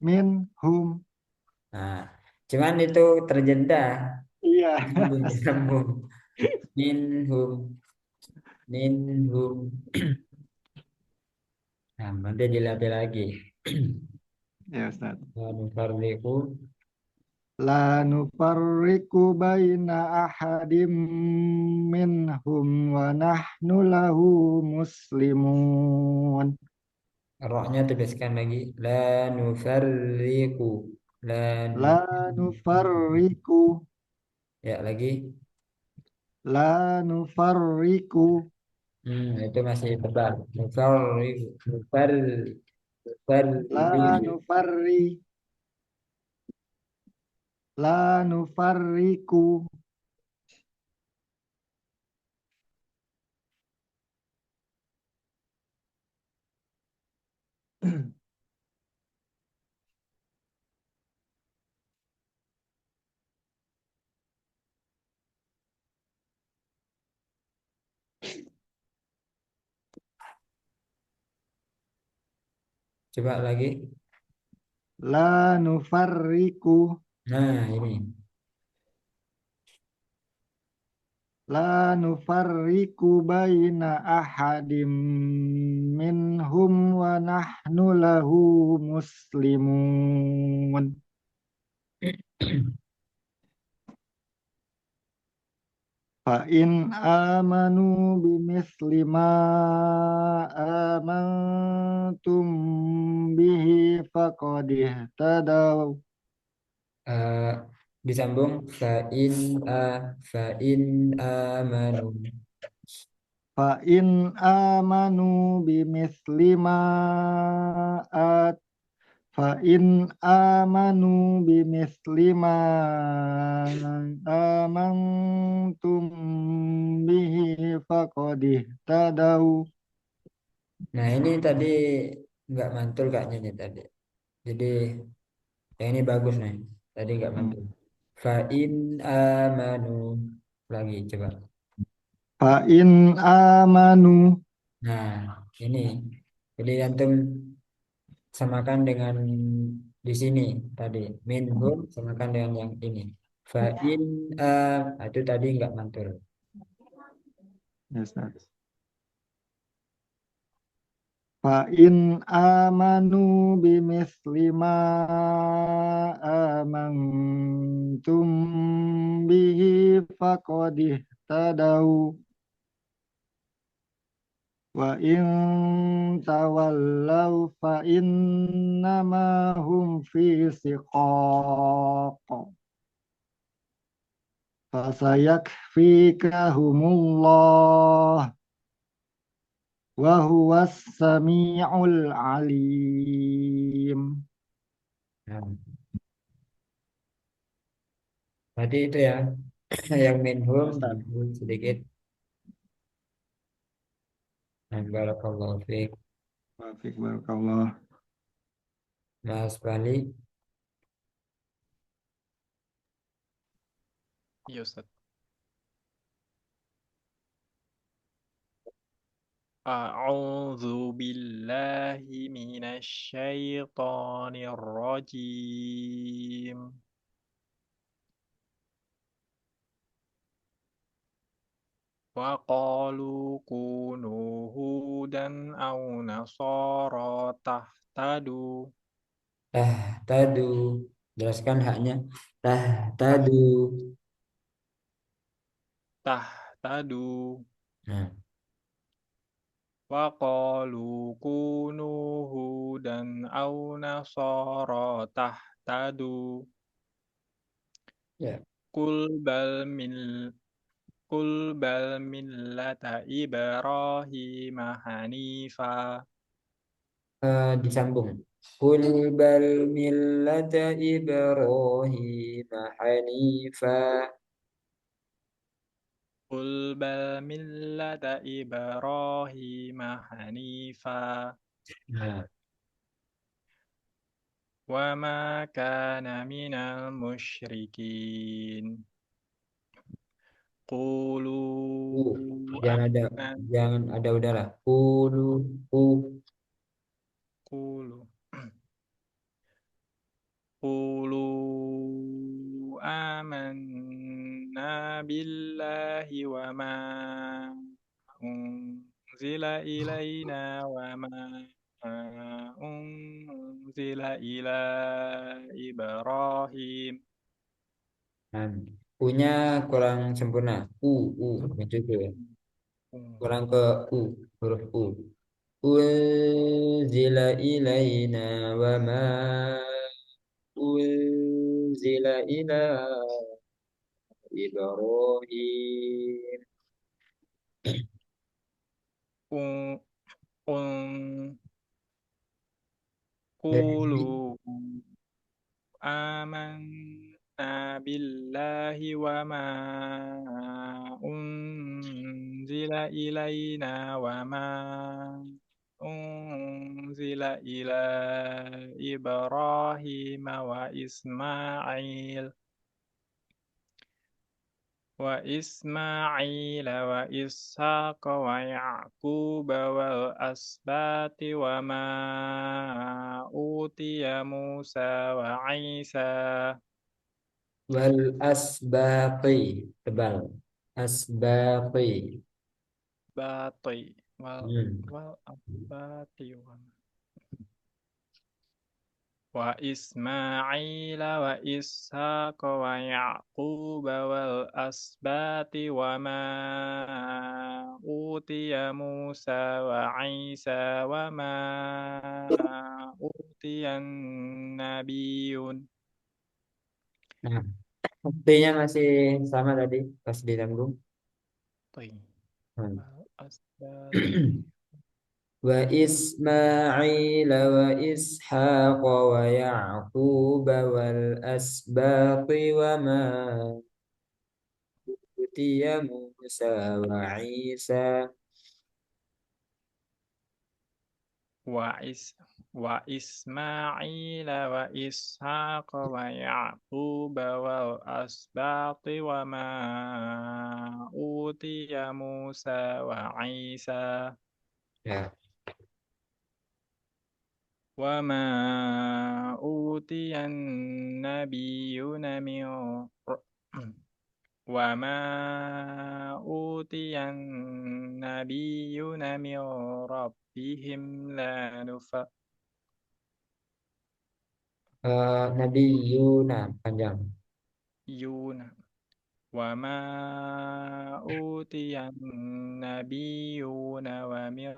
minhum. Nah, cuman itu terjeda Iya. nyambung. Minhum minhum. Nah, nanti dilatih lagi. Ya Ustaz. Nufarriqu. La nufarriqu baina ahadim minhum wa nahnu lahu muslimun. Roknya tuliskan lagi. La nufarriqu. La La nu- nufarriqu Ya, lagi. la nufarriqu Itu masih tebal. Nufarriqu. la Nufarriqu. nufarri la nufarriqu. Coba lagi. La nufarriqu Nah, ini. la nufarriqu baina ahadim minhum wa nahnu lahu muslimun. Fa in amanu bimithli ma amantum bihi faqad ihtadaw. disambung fa in amanu. Fa in amanu bimithli ma at fa in amanu bimithli ma amantum bihi faqad ihtadaw. Nah, ini tadi nggak mantul kayaknya nih tadi. Jadi yang ini bagus nih. Tadi nggak Hmm. mantul. Fa in amanu lagi coba. Fa in amanu Nah, ini. Jadi antum samakan dengan di sini tadi. Minhum samakan dengan yang ini. Fa in itu tadi nggak mantul. Yes, Ustaz. Fa in amanu bimithli ma amantum bihi faqad ihtadaw. Wa in tawallaw fa innama hum fi siqaq. Fasayakfikahumullah wa huwas sami'ul alim. Nah, tadi itu ya yang minhum Ustaz. disebut sedikit. Nah, barakallahu fiik. Wafik barakallah. Mas Bali. Iya Ustaz. A'udzu billahi minasy syaithanir rajim. Wa qalu kunu hudan aw nasara tahtadu. Tadu. Jelaskan haknya. Tadu. Tahtadu. Nah, Wa qalu kunu hudan aw nasara tahtadu. ya. Kul bal min Kul bal millata Ibrahim hanifa. Disambung. Qul bal millata Ibrahim hanifa. Kul bal millata Ibrahim hanifa. Nah, Wa ma kana minal musyrikin. Qulu jangan ada aman jangan ada udara. Qulu Qulu Qulu amanna billahi wa ma unzila ilaina wa ma unzila ila Ibrahim. Nah, punya kurang sempurna. Itu tuh. Kurang ke u, huruf u. Unzila ilaina wa ma unzila ila Ibrahim. Un, un, Dari Qulu sini, amanna billahi wa ma unzila ilaina wa ma unzila ila Ibrahim wa Ismail wa Ishaq wa Yaqub wal asbati wa ma utiya Musa wa Isa wal asbaqi tebal. Asbaqi. bati wal Hmm. wal asbati wa Ismail wa Ishaq wa Yaqub wal asbati wa ma utiya Musa wa Isa wa ma utiya nabiyun. Nah, Buktinya masih sama tadi pas ditanggung. طيب Hmm. والأسباط Wa Ismail wa Ishaq wa Yaqub wal asbaqi wa ma utiya Musa wa Isa. وإس وإسماعيل وإسحاق ويعقوب والأسباط وما أوتي موسى وعيسى Ya, وما أوتي النبيون من وما أوتي النبيون من ربهم لا نفرق Nabi Yuna panjang. وما أوتي النبيون ومن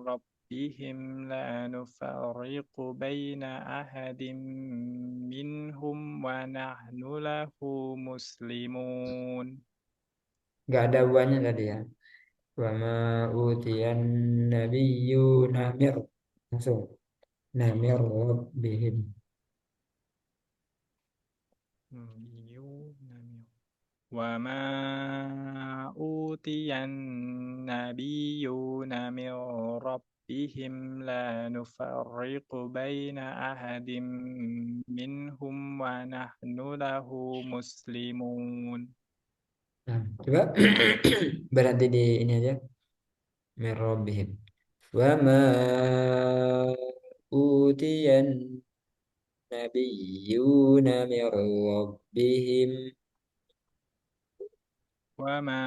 ربهم لا نفرق بين أحد منهم ونحن له مسلمون. Gak ada buahnya tadi ya. Wa ma utiyan nabiyyuna mir. Langsung. Namir rabbihim. وما أوتي النبيون من ربهم لا نفرق بين أحد منهم ونحن له مسلمون. Nah, coba berhenti di ini aja. Mir rabbihim. Wa ma utiyan nabiyyuna min rabbihim. وما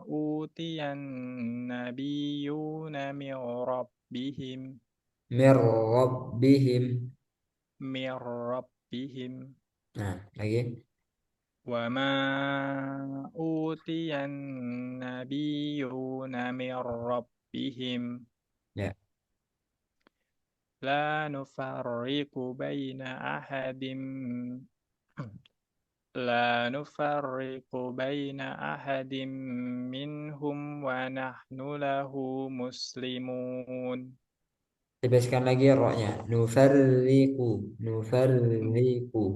أوتي النبيون من ربهم Mir rabbihim. من ربهم Nah, lagi. وما أوتي النبيون من ربهم Ya. لا نفرق بين أحد لا نفرق بين أحد منهم ونحن له مسلمون. Tebaskan lagi rohnya. Nufarriqu. Nufarriqu.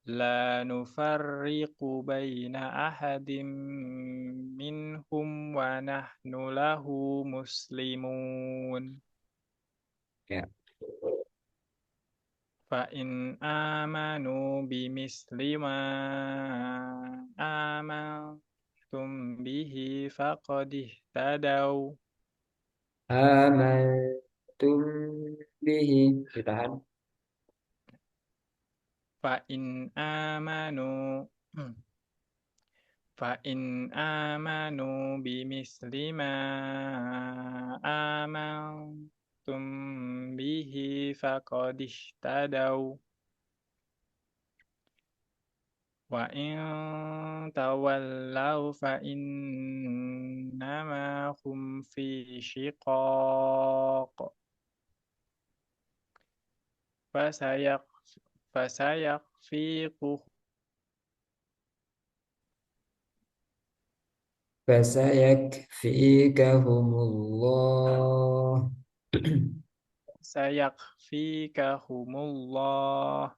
لا نفرق بين أحد منهم ونحن له مسلمون. Ya. فإن آمنوا بمثل ما آمنتم به فقد اهتدوا. Amantum bihi. Ditahan. فإن آمنوا فإن آمنوا بمثل ما آمنتم به فقد اهتدوا. وإن تولوا فإنما هم في شقاق فسيكفيكهم Fasayakfikahumullah. سيكفيكهم الله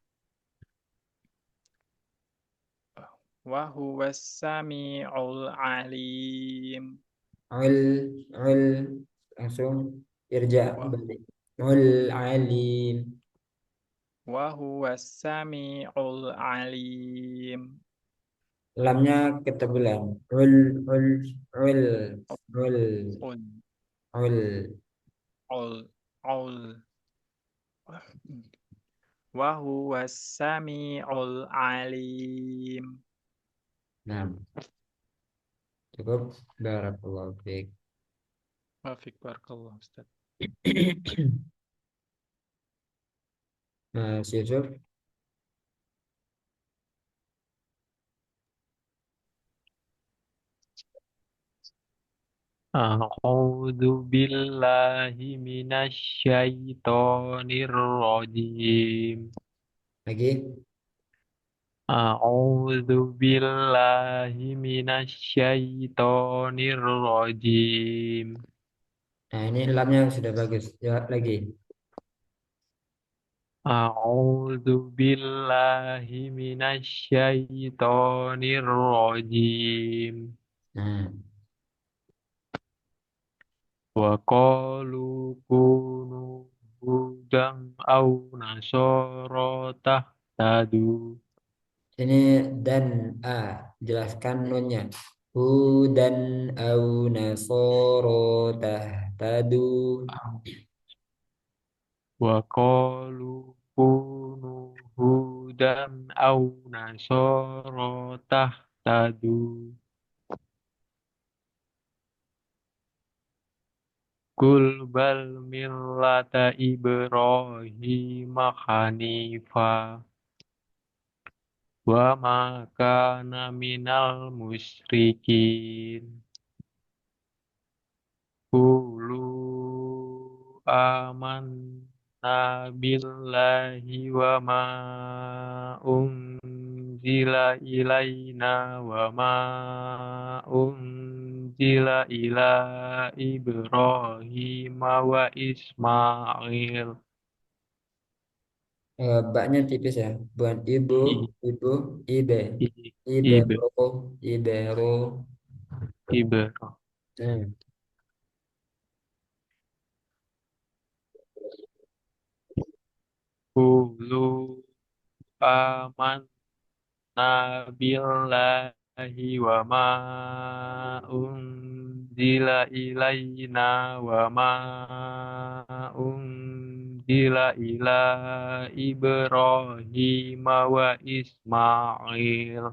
وهو السميع العليم. Ul langsung irja balik. Ul alim. وهو السميع العليم. Lamnya ketebelan. Ul ul ul قل ul. قل قل وهو السميع العليم. Nah, cukup. Barakallahu fiik. وفيك بارك الله أستاذ. Mas Yusuf. أعوذ بالله من الشيطان الرجيم Lagi. A'udzu billahi minasyaitonir rajim. Nah, ini lamnya sudah bagus. Ya, lagi. A'udzu billahi minasyaitonir rajim. Nah, Wa qalu kunu hudan au nasara tahtadu. ini dan a. Jelaskan nunnya. Hudan au nasoro tahtadu. Wa qalu kunu hudan au nasara tahtadu. Kul bal millata Ibrahim hanifa wa ma kana minal musyrikin. Qulu amanna billahi wa ma unzila ilaina wa ma unzila ila Ibrahim wa Ismail. Baknya tipis ya. Bukan ibu, I- ibu, ibe. i- Ibe, Ibero, ibero. Ibe. Hmm. Qulu amanna billahi wa ma unzila ilaina wa ma unzila ila Ibrahim wa Ismail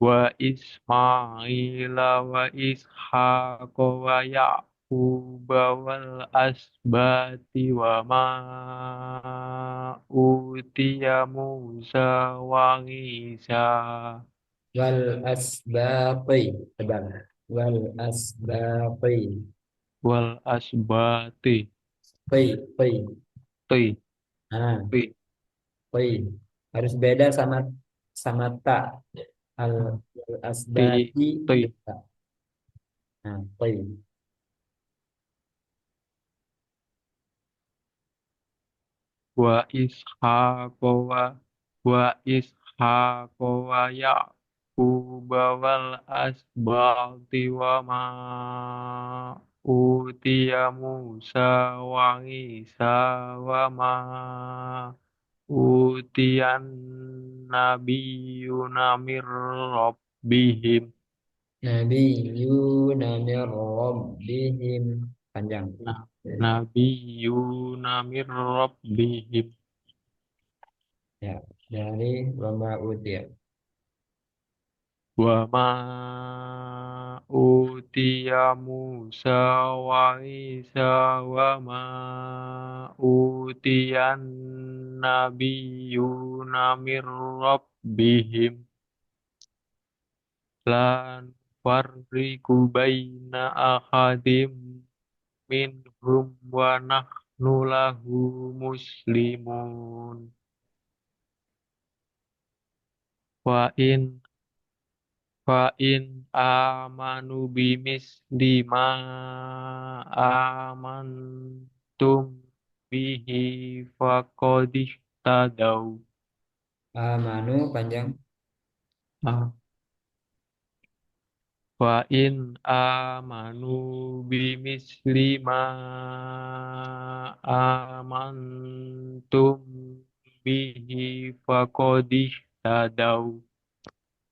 wa Ismail wa Ishaq wa Ya'qub wal asbati wa ma utiya Musa wa Isa Wal asbaqi. Tebal. Wal asbaqi. wal asbati Qi, qi. ti Ah, ti qi. Harus beda sama ta. Al ti asbati ti beda. Nah, qi. wa Ishaq wa Ishaq wa Ya'qub wal asbati wa ma utiya Musa wa Isa wa ma utiyan nabiyuna mir rabbihim. Nabi yuna min rabbihim. Panjang. Nah, nabiyuna mir rabbihim. Ya, dari wama utia. Wa ma utiya Musa wa Isa wa ma utiyan nabiyuna mir rabbihim lan farriqu baina ahadim minhum wa nahnu lahu muslimun wa in amanu bimisli ma amantum bihi faqad ihtadaw. Amanu panjang. Ah, wa in amanu bimisli ma amantum bihi faqad ihtadaw.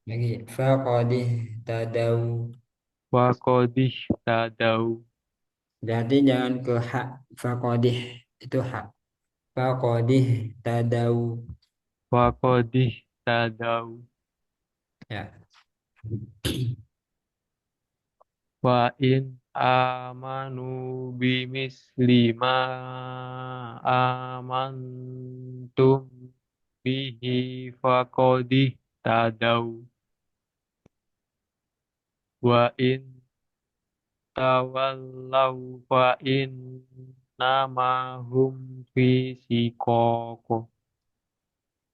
Lagi. Faqadih tadau. Faqad ihtadaw. Berarti jangan ke hak. Faqadih. Itu hak. Faqadih tadau. Faqad ihtadaw. Ya. Wa in amanu bimisli ma amantum bihi faqad ihtadaw. Wa in tawallaw fa namahum fi siqaq.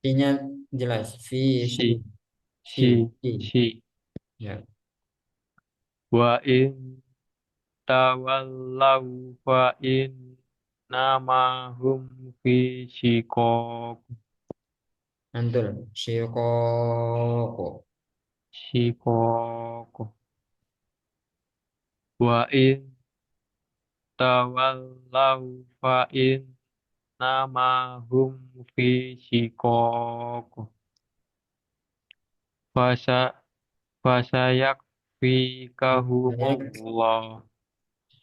I-nya jelas. Fi, si, Si, si, si, si. si. Ya. Wa in tawallaw fa in namahum fi siqaq. Mantul. Syiqaqo. Siqaq. Wa in tawallaw fa in namahum fi siqaq. Fasa fasayak fi Saya kahumullah.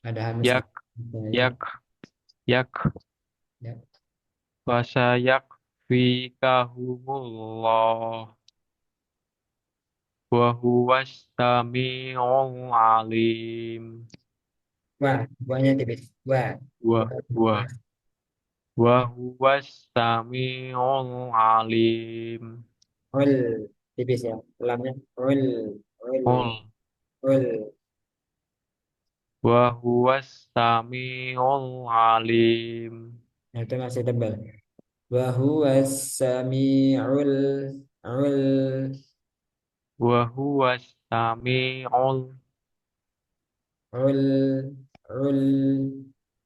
ada hamzah. Yak Saya, yak yak ya. fasayak fi kahumullah. Wa huwas samiul alim. Wah, buahnya tipis. Wah, Wa bukan wa wah. wa huwas samiul alim. Ul, tipis ya. Lamnya. Ul, Qul ul. wa huwas samiul alim. Nah, itu masih tebal. Wa huwas sami'ul ul Wa huwas samiul ul ul.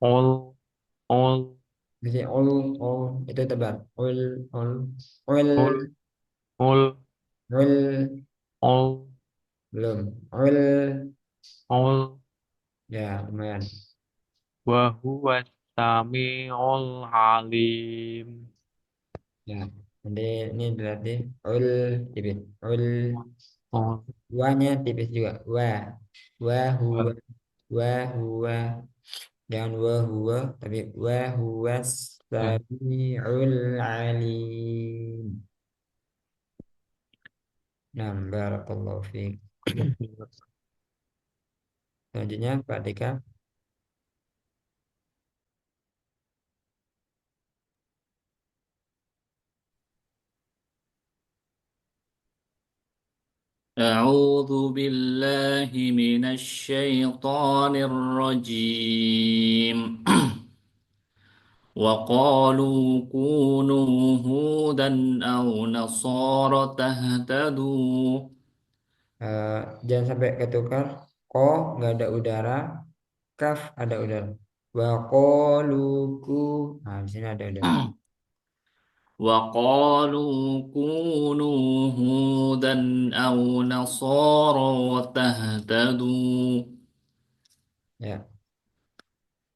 ul ul Jadi ul itu tebal. Ul ul ul ul ul ul belum. Ul ul ya lumayan. wa huwas samiul alim. Ya. Nanti ini berarti ul tipis. Ul Ul wanya tipis juga. Wa wa huwa wa huwa. Jangan wa huwa tapi wa huwas ya. sami'ul alim. Nah, barakallahu fiik. Selanjutnya Pak Dika. أعوذ بالله من الشيطان الرجيم وقالوا كونوا هودا أو نصارى تهتدوا Jangan sampai ketukar. Ko nggak ada udara, kaf ada udara. Wa qaluku. Nah, di sini ada udara. وقالوا كونوا هودا أو نصارى تهتدوا Ya.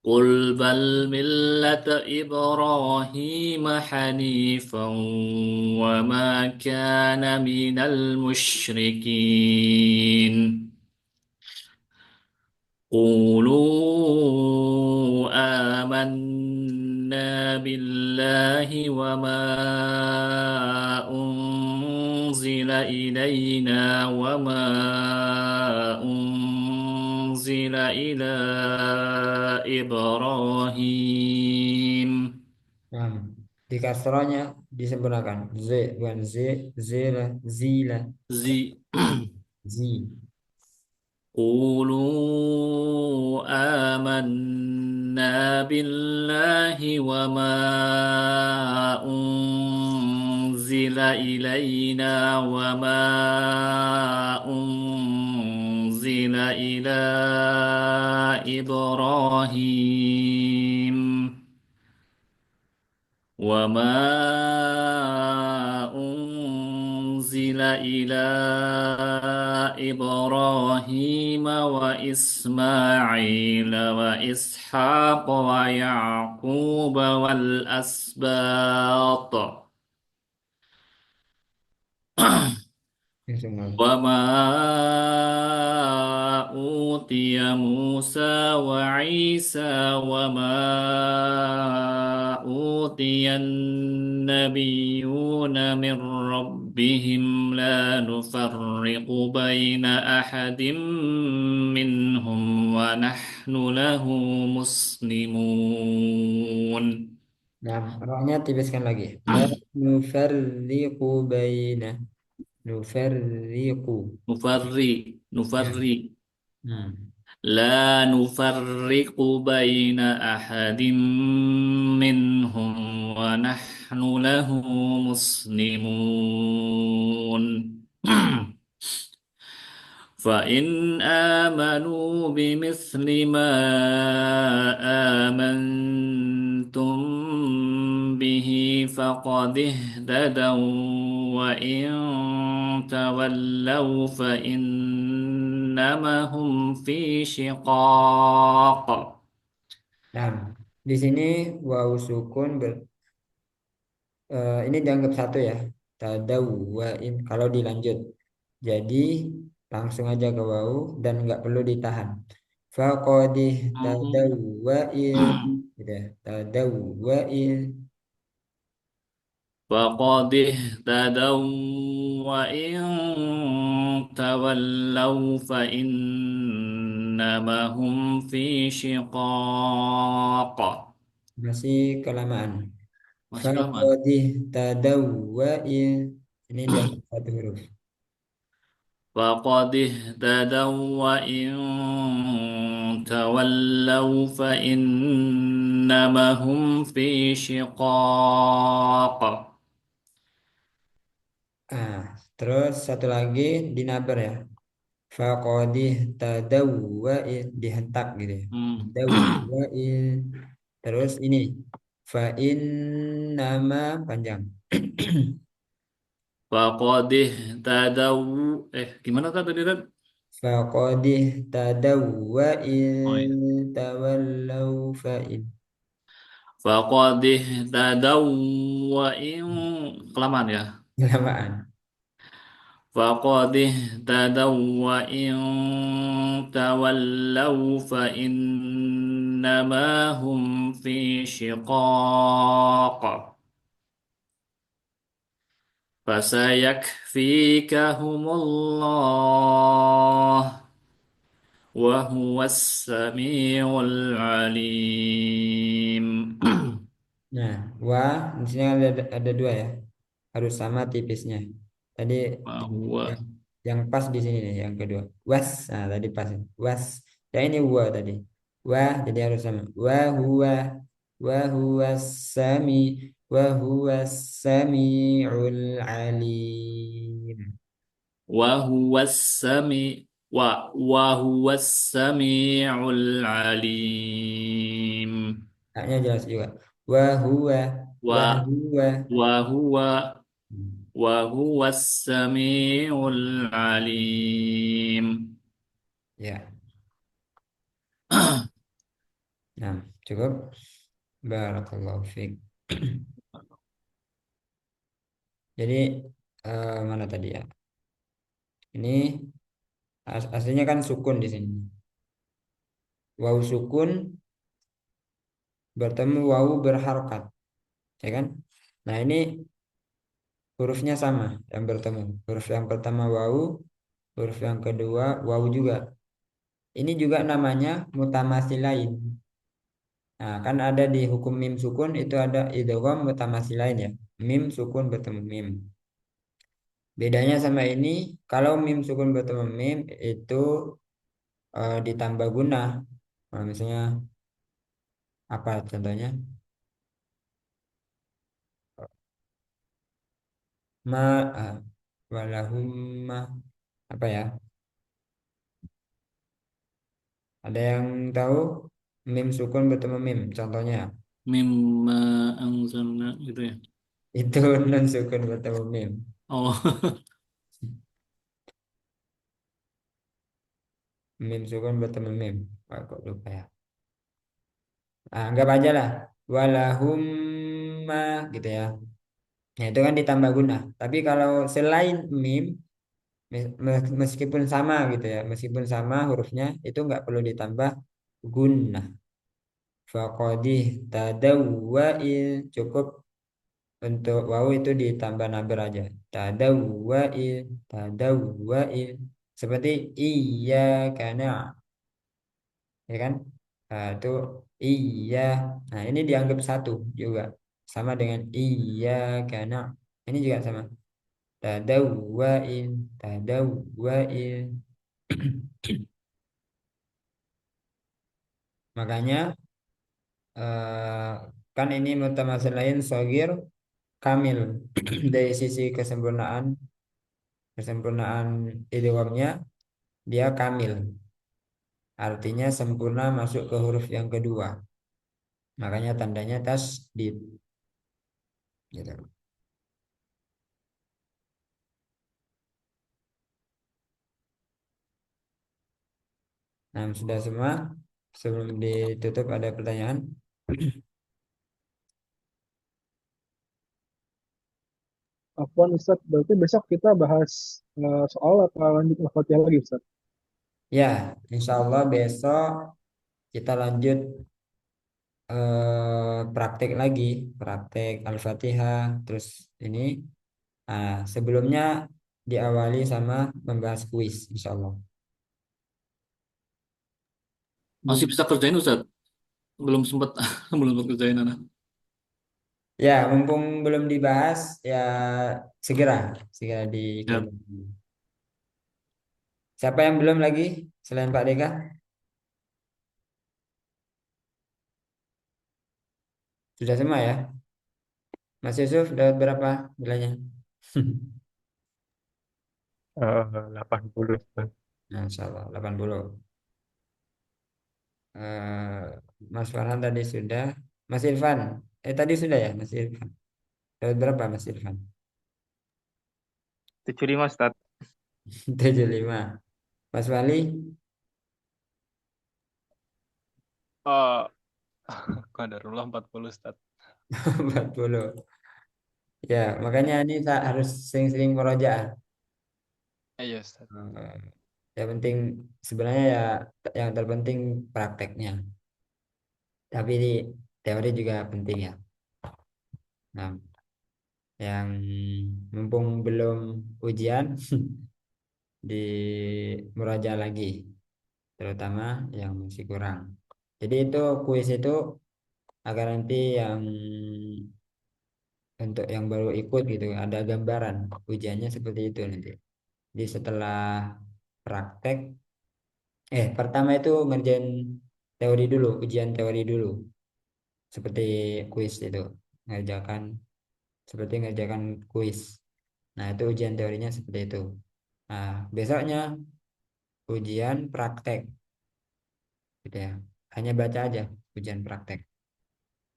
قل بل ملة إبراهيم حنيفا وما كان من المشركين قولوا آمنا بالله وما أنزل إلينا وما أنزل إلى إبراهيم Nah, di kasrohnya disempurnakan. Z bukan z, zila, zila, زي zi. قولوا آمنا بالله وما أنزل إلينا وما أنزل إلى إبراهيم وما أنزل إلى إبراهيم وإسماعيل وإسحاق ويعقوب والأسباط Yang semua. وما أوتي موسى وعيسى وما أوتي النبيون من ربهم لا نفرق بين أحد منهم ونحن له مسلمون Nah, rohnya tipiskan lagi. La nufarriqu baina. Nufarriqu. نفرق Ya. نفرق Hmm. لا نفرق بين أحد منهم ونحن له مسلمون فإن آمنوا بمثل ما آمنتم به فقد اهتدوا وإن تولوا فإنما هم في شقاق. Nah, di sini wawu sukun ini dianggap satu ya. Tadawwain kalau dilanjut. Jadi langsung aja ke wawu dan nggak perlu ditahan. Faqadih tadawwain gitu ya. Tadawwain. فقد اهتدوا وإن تولوا فإنما هم في شقاق. Masih kelamaan. Masih lama. Faqadih tadawwain. Ini dianggap satu huruf. فقد اهتدوا وإن تولوا فإنما هم في شقاق. Ah, terus satu lagi dinabar ya. Faqadih tadawwain dihentak gitu ya. Hmm. Tadawwain. Terus ini fa nama panjang. فقد اهتدوا gimana tadi Red? Faqadih Oh iya. tadawwain tawallau fa فقد اهتدوا وإن kelamaan ya. lamaan. فقد اهتدوا وإن تولوا فإنما هم في شقاق فسيكفيكهم الله وهو السميع العليم. Nah, wa di sini ada dua ya. Harus sama tipisnya. Tadi وهو yang, yang pas di sini nih yang kedua. Was. Nah, tadi pas. Was. Yang ini wa tadi. Wa jadi harus sama. Wa huwa sami wa huwa samiul alim. وهو السميع وهو السميع العليم. Haknya jelas juga. Wa و- huwa. وهو وهو السميع العليم. Ya. Nah, cukup. Barakallahu fiik. Jadi mana tadi ya? Ini aslinya kan sukun di sini. Wawu sukun bertemu wawu berharokat, ya kan? Nah ini hurufnya sama yang bertemu. Huruf yang pertama wawu, huruf yang kedua wawu juga. Ini juga namanya mutamasilain. Nah kan ada di hukum mim sukun itu ada idgham mutamasilain ya. Mim sukun bertemu mim. Bedanya sama ini, kalau mim sukun bertemu mim itu ditambah guna. Nah, misalnya apa contohnya? Ma walahum apa ya? Ada yang tahu mim sukun bertemu mim? Contohnya مما أنزلنا gitu ya. itu nun sukun bertemu mim. Oh. Mim sukun bertemu mim. Wah, kok lupa ya. Anggap aja lah walahum gitu ya. Nah, itu kan ditambah guna. Tapi kalau selain mim meskipun sama gitu ya, meskipun sama hurufnya itu nggak perlu ditambah guna. Faqadih tadawwa'il cukup untuk wawu itu ditambah naber aja. Tadawwa'il, tadawwa'il. Seperti iya karena, ya kan? Nah, itu iya. Nah, ini dianggap satu juga. Sama dengan iya karena. Ini juga sama. Tadawwa'il, tadawwa'il. Makanya kan ini mutamasil lain sogir kamil dari sisi kesempurnaan kesempurnaan idghamnya dia kamil. Artinya sempurna masuk ke huruf yang kedua. Makanya tandanya tasdid. Gitu. Nah, sudah semua. Sebelum ditutup ada pertanyaan? Afwan Ustaz, berarti besok kita bahas soal apa lanjut Al-Fatihah lagi Ustaz? Ya, insya Allah besok kita lanjut praktek lagi, praktek Al-Fatihah. Terus ini, sebelumnya diawali sama membahas kuis, insya Allah. Masih bisa kerjain Ustaz? Belum sempat belum sempat kerjain anak. Ya, mumpung belum dibahas, ya segera, segera Siap. dikerjakan. Siapa yang belum lagi selain Pak Deka? Sudah semua ya? Mas Yusuf dapat berapa nilainya? 80. Ustaz. Nah, insya Allah 80. Mas Farhan tadi sudah. Mas Irfan. Tadi sudah ya Mas Irfan. Dapat berapa Mas Irfan? 75 Ustaz. 75. Mas Wali Oh, qadarullah 40 Ustaz. 40. Ya, makanya ini harus sering-sering murojaah. Iya Ustaz. Ya penting sebenarnya ya yang terpenting prakteknya. Tapi di teori juga penting ya. Nah, yang mumpung belum ujian di muraja lagi, terutama yang masih kurang. Jadi itu kuis itu agar nanti yang untuk yang baru ikut gitu ada gambaran ujiannya seperti itu nanti. Jadi setelah praktek, pertama itu ngerjain teori dulu, ujian teori dulu, seperti kuis itu, ngerjakan seperti ngerjakan kuis. Nah itu ujian teorinya seperti itu. Nah besoknya ujian praktek, gitu ya. Hanya baca aja ujian praktek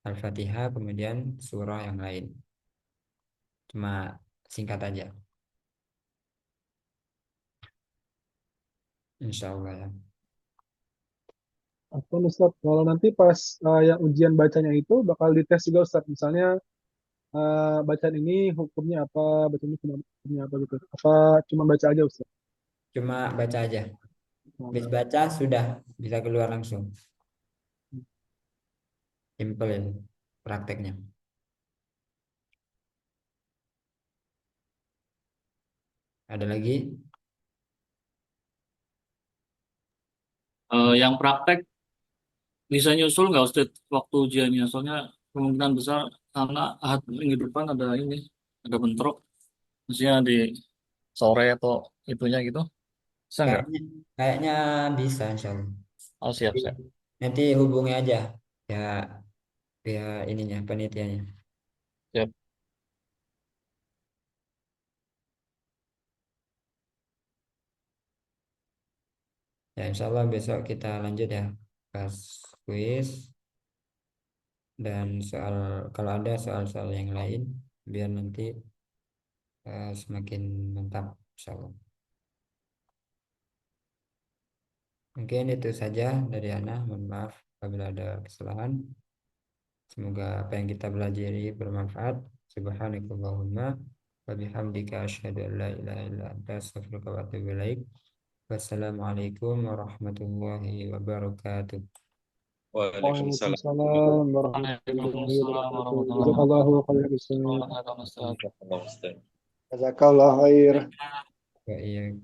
Al-Fatihah kemudian surah yang lain. Cuma singkat aja. Insya Allah ya. Afwan Ustaz, kalau nanti pas yang ujian bacanya itu bakal dites juga Ustaz. Misalnya bacaan ini hukumnya apa, bacaan ini hukumnya apa gitu. Apa cuma baca aja Ustaz? Cuma baca aja. Habis baca sudah bisa keluar langsung. Simple ini prakteknya. Ada lagi? Yang praktek bisa nyusul nggak Ustaz waktu ujiannya? Soalnya kemungkinan besar karena ahad minggu depan ada ini, ada bentrok. Maksudnya di sore atau itunya gitu. Bisa nggak? Kayaknya kayaknya bisa insya Allah. Oh siap siap. Nanti hubungi aja ya ya ininya panitianya. Siap. Ya insya Allah besok kita lanjut ya pas kuis dan soal kalau ada soal-soal yang lain biar nanti semakin mantap insya Allah. Mungkin itu saja dari Ana. Mohon maaf apabila ada kesalahan. Semoga apa yang kita pelajari bermanfaat. Subhanakallahumma wa bihamdika asyhadu an la ilaha illa anta astaghfiruka wa atubu ilaik. Wassalamualaikum warahmatullahi wabarakatuh. Waalaikumsalam. Waalaikumsalam warahmatullahi Waalaikumsalam wabarakatuh. warahmatullahi Jazakallahu khairan Ustaz. wabarakatuh. Jazakallah, Ustaz. Jazakallah khair. Wa iya.